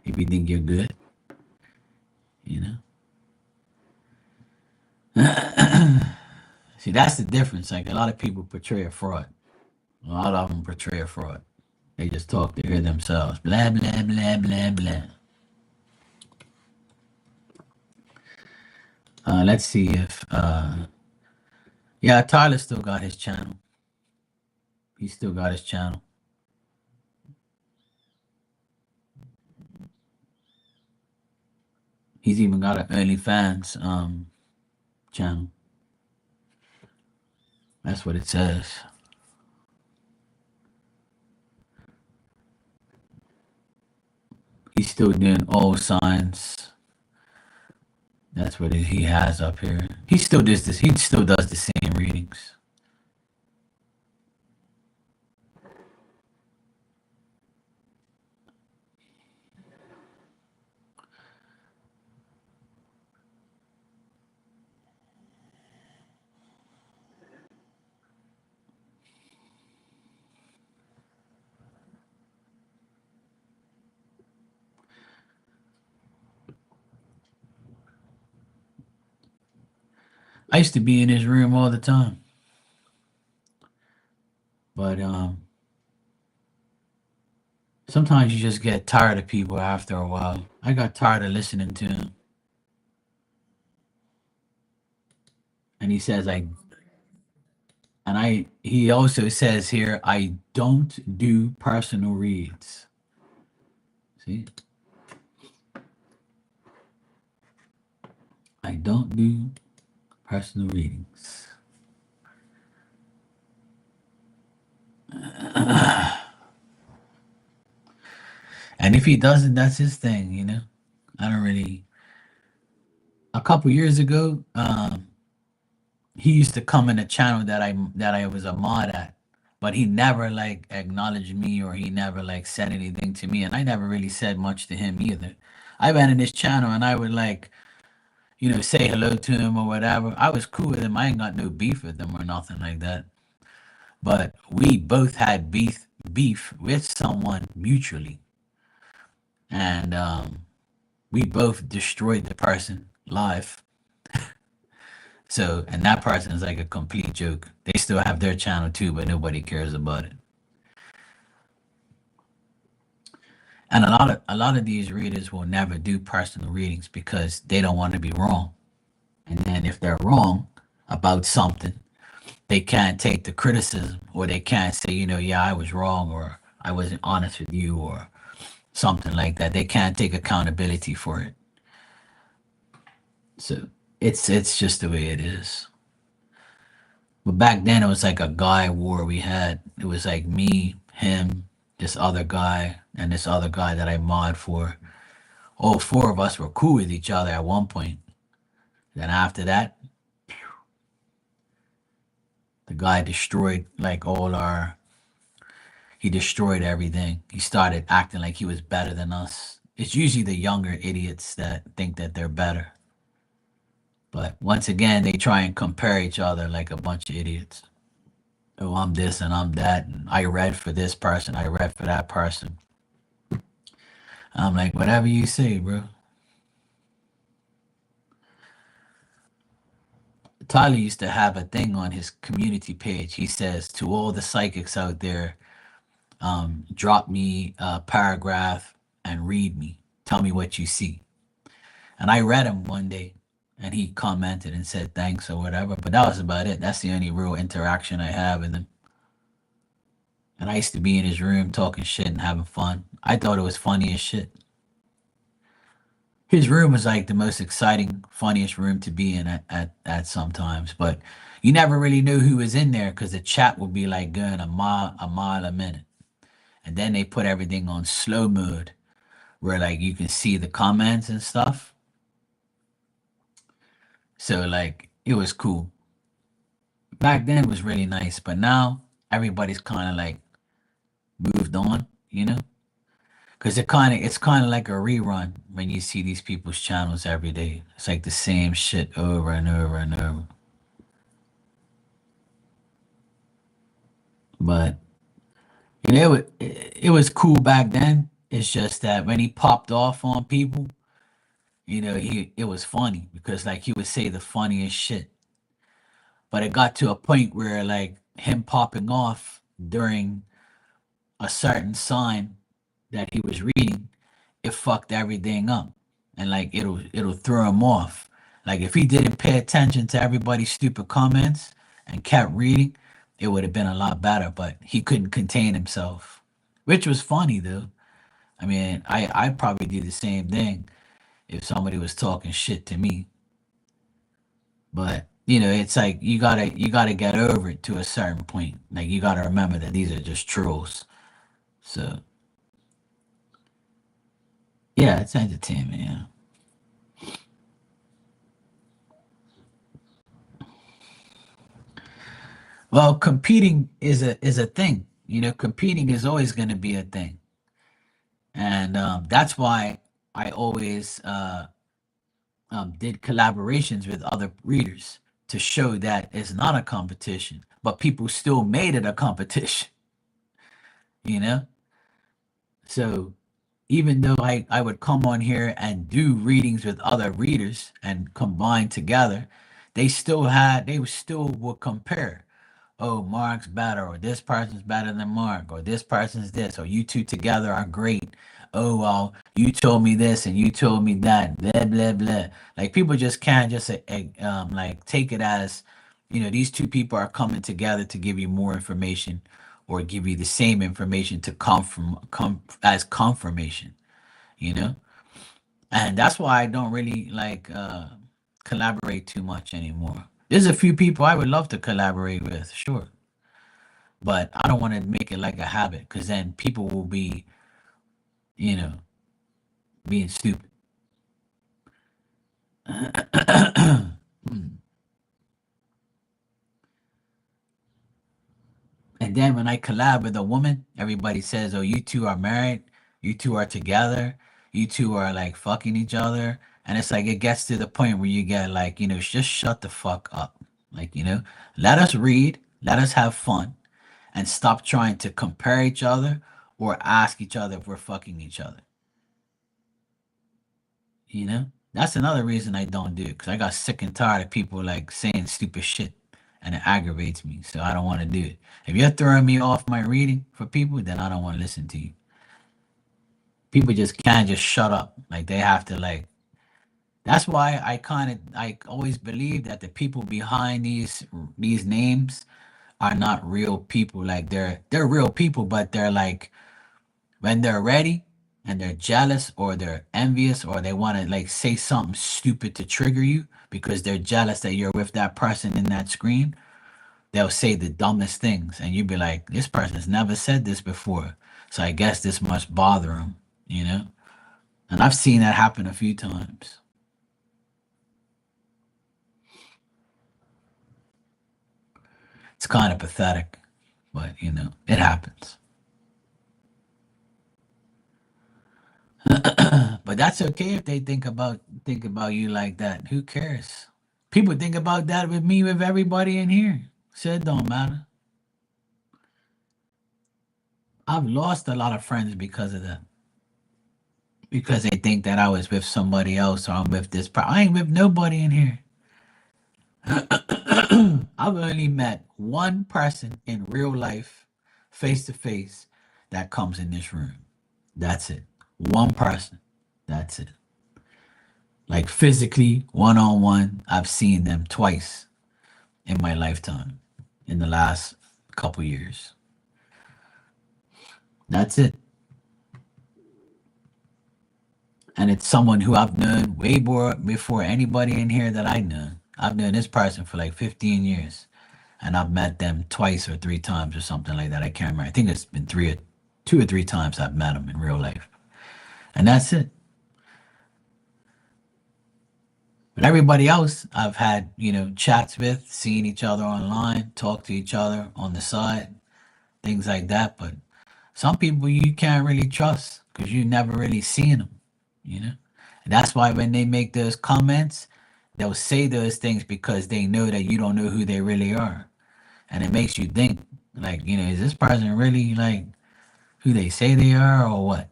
If you think you're good, you know. See, that's the difference. Like a lot of people portray a fraud. A lot of them portray a fraud. They just talk to hear themselves. Blah blah blah blah blah. Let's see if yeah, Tyler still got his channel. He still got his channel. He's even got an OnlyFans channel. That's what it says. He's still doing all signs. That's what he has up here. He still does this. He still does the same readings. I used to be in his room all the time, but sometimes you just get tired of people after a while. I got tired of listening to him, and he says he also says here I don't do personal reads. See, I don't do personal readings. And if he doesn't, that's his thing. I don't really. A couple years ago, he used to come in a channel that I was a mod at, but he never like acknowledged me or he never like said anything to me, and I never really said much to him either. I went in his channel and I would like say hello to him or whatever. I was cool with him. I ain't got no beef with him or nothing like that. But we both had beef with someone mutually, and we both destroyed the person live. So, and that person is like a complete joke. They still have their channel too, but nobody cares about it. And a lot of these readers will never do personal readings because they don't want to be wrong. And then if they're wrong about something, they can't take the criticism or they can't say, yeah, I was wrong or I wasn't honest with you or something like that. They can't take accountability for it. So it's just the way it is. But back then it was like a guy war we had. It was like me, him, this other guy, and this other guy that I mod for. All four of us were cool with each other at one point. Then after that, the guy destroyed like he destroyed everything. He started acting like he was better than us. It's usually the younger idiots that think that they're better. But once again, they try and compare each other like a bunch of idiots. Oh, I'm this and I'm that. And I read for this person. I read for that person. I'm like, whatever you say, bro. Tyler used to have a thing on his community page. He says to all the psychics out there, drop me a paragraph and read me. Tell me what you see. And I read him one day and he commented and said thanks or whatever. But that was about it. That's the only real interaction I have with him. And I used to be in his room talking shit and having fun. I thought it was funny as shit. His room was like the most exciting, funniest room to be in at sometimes. But you never really knew who was in there because the chat would be like going a mile a minute. And then they put everything on slow mode where like you can see the comments and stuff. So like it was cool. Back then it was really nice, but now everybody's kind of like moved on, you know? Because it's kind of like a rerun when you see these people's channels every day. It's like the same shit over and over and over. But it was cool back then. It's just that when he popped off on people, it was funny because like he would say the funniest shit. But it got to a point where like him popping off during a certain sign that he was reading, it fucked everything up. And like it'll throw him off. Like if he didn't pay attention to everybody's stupid comments and kept reading, it would have been a lot better, but he couldn't contain himself. Which was funny though. I mean, I probably do the same thing if somebody was talking shit to me. But it's like you gotta get over it to a certain point. Like you gotta remember that these are just trolls. So yeah, it's entertainment. Yeah. Well, competing is a thing. Competing is always going to be a thing, and that's why I always did collaborations with other readers to show that it's not a competition, but people still made it a competition. You know, so even though I would come on here and do readings with other readers and combine together, they still would compare. Oh, Mark's better, or this person's better than Mark, or this person's this, or you two together are great. Oh, well, you told me this and you told me that, blah, blah, blah. Like people just can't just like take it as, these two people are coming together to give you more information or give you the same information to come as confirmation, you know? And that's why I don't really like collaborate too much anymore. There's a few people I would love to collaborate with, sure, but I don't want to make it like a habit because then people will be, you know, being stupid. And then when I collab with a woman, everybody says, "Oh, you two are married, you two are together, you two are like fucking each other." And it's like it gets to the point where you get like, just shut the fuck up. Like, let us read, let us have fun, and stop trying to compare each other or ask each other if we're fucking each other. That's another reason I don't do it because I got sick and tired of people like saying stupid shit and it aggravates me. So I don't want to do it. If you're throwing me off my reading for people, then I don't want to listen to you. People just can't just shut up. Like they have to like. That's why I always believe that the people behind these names are not real people. Like they're real people, but they're like when they're ready and they're jealous or they're envious or they want to like say something stupid to trigger you because they're jealous that you're with that person in that screen, they'll say the dumbest things and you'd be like, this person's never said this before, so I guess this must bother them. And I've seen that happen a few times. It's kind of pathetic, but it happens. But that's okay if they think about you like that. Who cares? People think about that with me, with everybody in here. So it don't matter. I've lost a lot of friends because of that. Because they think that I was with somebody else or I'm with this. I ain't with nobody in here. I've only met one person in real life, face to face, that comes in this room. That's it. One person. That's it. Like physically, one on one, I've seen them twice in my lifetime in the last couple years. That's it. And it's someone who I've known way more before anybody in here that I know. I've known this person for like 15 years, and I've met them twice or three times or something like that. I can't remember. I think it's been two or three times I've met them in real life, and that's it. But everybody else I've had, chats with, seeing each other online, talk to each other on the side, things like that. But some people you can't really trust because you never really seen them, you know? And that's why when they make those comments, they'll say those things because they know that you don't know who they really are. And it makes you think, like, is this person really like who they say they are or what?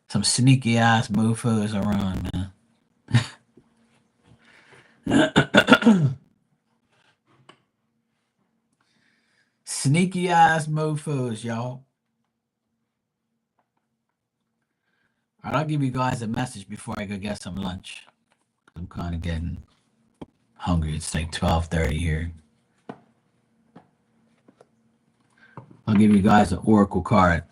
Some sneaky ass mofos around, man. Sneaky ass mofos, y'all. All right, I'll give you guys a message before I go get some lunch. I'm kind of getting hungry. It's like 12:30 here. I'll give you guys an oracle card.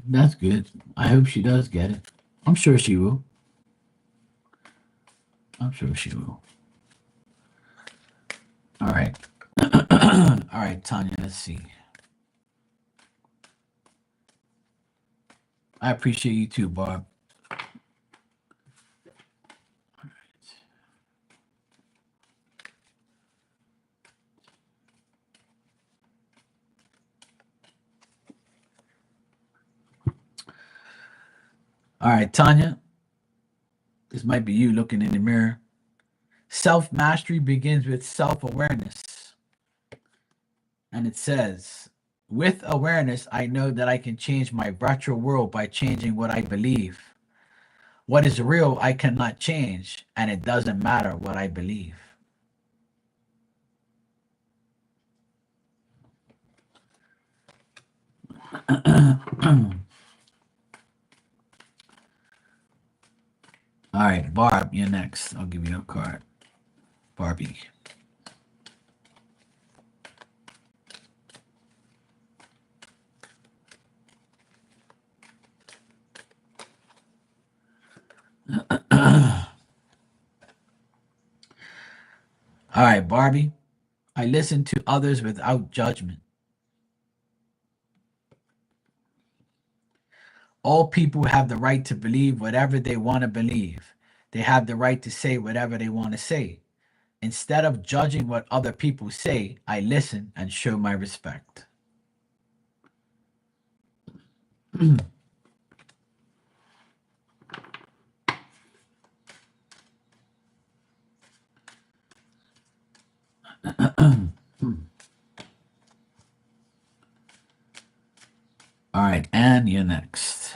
That's good. I hope she does get it. I'm sure she will. I'm sure she will. All right. All right, Tanya, let's see. I appreciate you too, Barb. All right, Tanya, this might be you looking in the mirror. Self mastery begins with self awareness. And it says, with awareness, I know that I can change my virtual world by changing what I believe. What is real, I cannot change, and it doesn't matter what I believe. All right, Barb, you're next. I'll give you a card. Barbie. All right, Barbie. I listen to others without judgment. All people have the right to believe whatever they want to believe. They have the right to say whatever they want to say. Instead of judging what other people say, I listen and show my respect. All right, and you're next.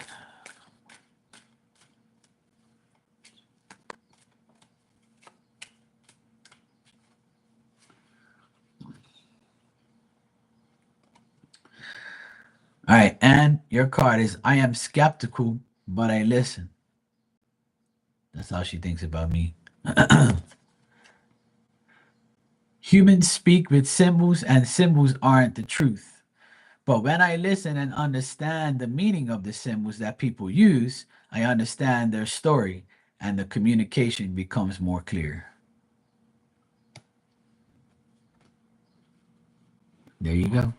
All right, and your card is I am skeptical, but I listen. That's how she thinks about me. Humans speak with symbols, and symbols aren't the truth. But when I listen and understand the meaning of the symbols that people use, I understand their story, and the communication becomes more clear. There you go.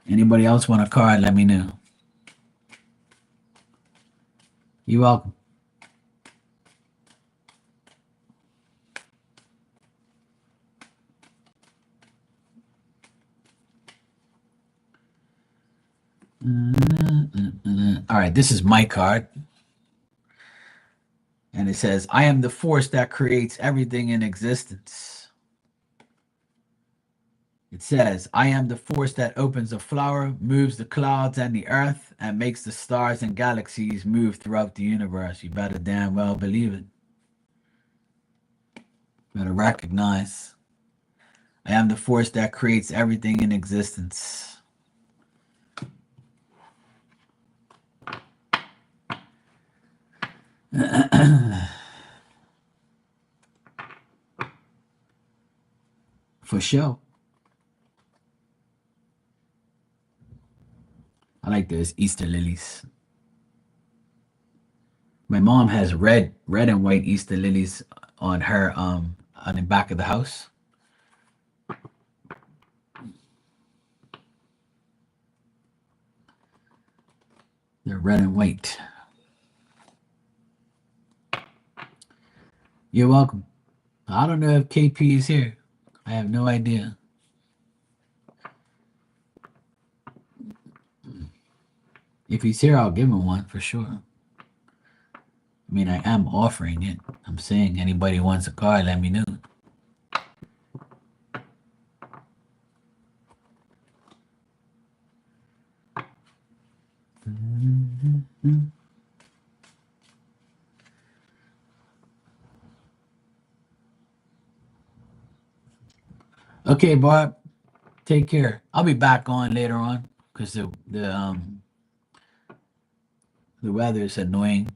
Anybody else want a card? Let me know. You're welcome. All right, this is my card. And it says, I am the force that creates everything in existence. It says, I am the force that opens a flower, moves the clouds and the earth, and makes the stars and galaxies move throughout the universe. You better damn well believe it. Better recognize. I am the force that creates everything in existence. For sure. I like those Easter lilies. My mom has red and white Easter lilies on her on the back of the house. They're red and white. You're welcome. I don't know if KP is here. I have no idea. If he's here, I'll give him one for sure. I mean, I am offering it. I'm saying anybody wants a card, let me know. Okay, Barb. Take care. I'll be back on later on because the weather is annoying.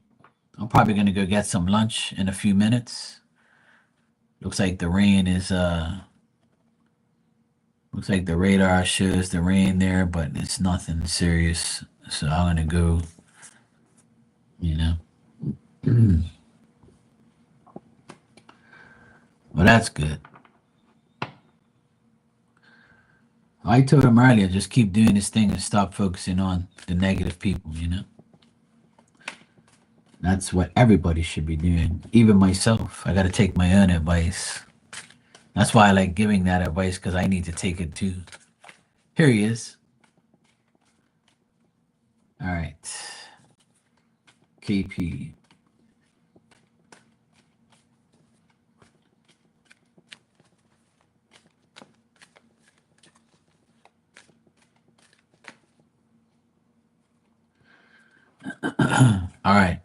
I'm probably gonna go get some lunch in a few minutes. Looks like the rain is looks like the radar shows the rain there, but it's nothing serious. So I'm gonna go, you know. Well, that's good. I told him earlier, just keep doing this thing and stop focusing on the negative people, you know? That's what everybody should be doing, even myself. I got to take my own advice. That's why I like giving that advice because I need to take it too. Here he is. All right. KP. All right.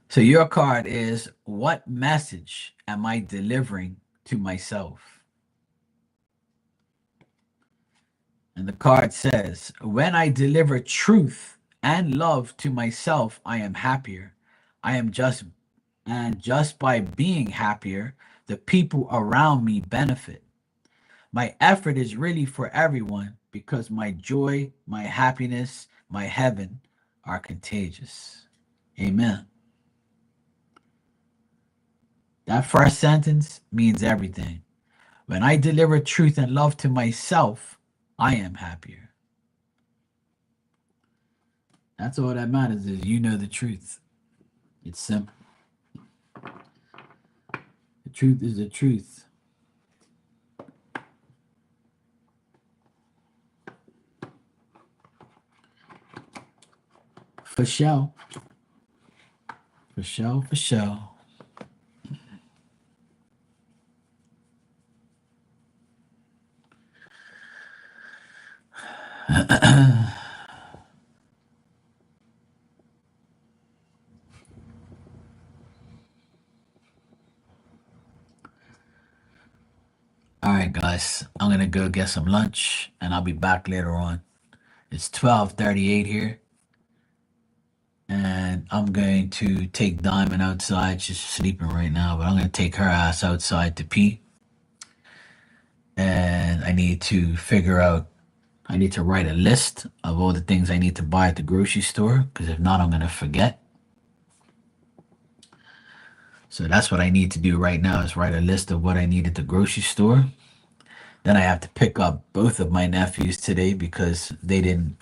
So your card is, what message am I delivering to myself? And the card says, when I deliver truth and love to myself, I am happier. And just by being happier, the people around me benefit. My effort is really for everyone because my joy, my happiness, my heaven are contagious. Amen. That first sentence means everything. When I deliver truth and love to myself, I am happier. That's all that matters is you know the truth. It's simple. The truth is the truth. For sure. For sure, for sure. All right, guys. I'm gonna go get some lunch, and I'll be back later on. It's 12:38 here, and I'm going to take Diamond outside. She's sleeping right now, but I'm gonna take her ass outside to pee. And I need to figure out. I need to write a list of all the things I need to buy at the grocery store, because if not, I'm gonna forget. So that's what I need to do right now is write a list of what I need at the grocery store. Then I have to pick up both of my nephews today because he didn't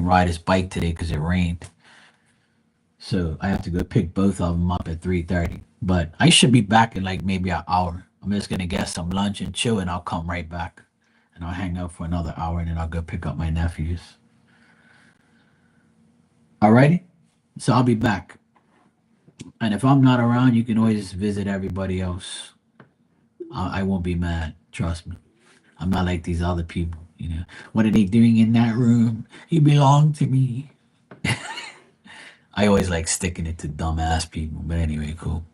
ride his bike today because it rained. So I have to go pick both of them up at 3:30. But I should be back in like maybe an hour. I'm just gonna get some lunch and chill and I'll come right back. and I'll hang out for another hour, and then I'll go pick up my nephews. Alrighty? So I'll be back. And if I'm not around, you can always visit everybody else. I won't be mad. Trust me. I'm not like these other people. What are they doing in that room? He belonged to me. I always like sticking it to dumbass people. But anyway, cool.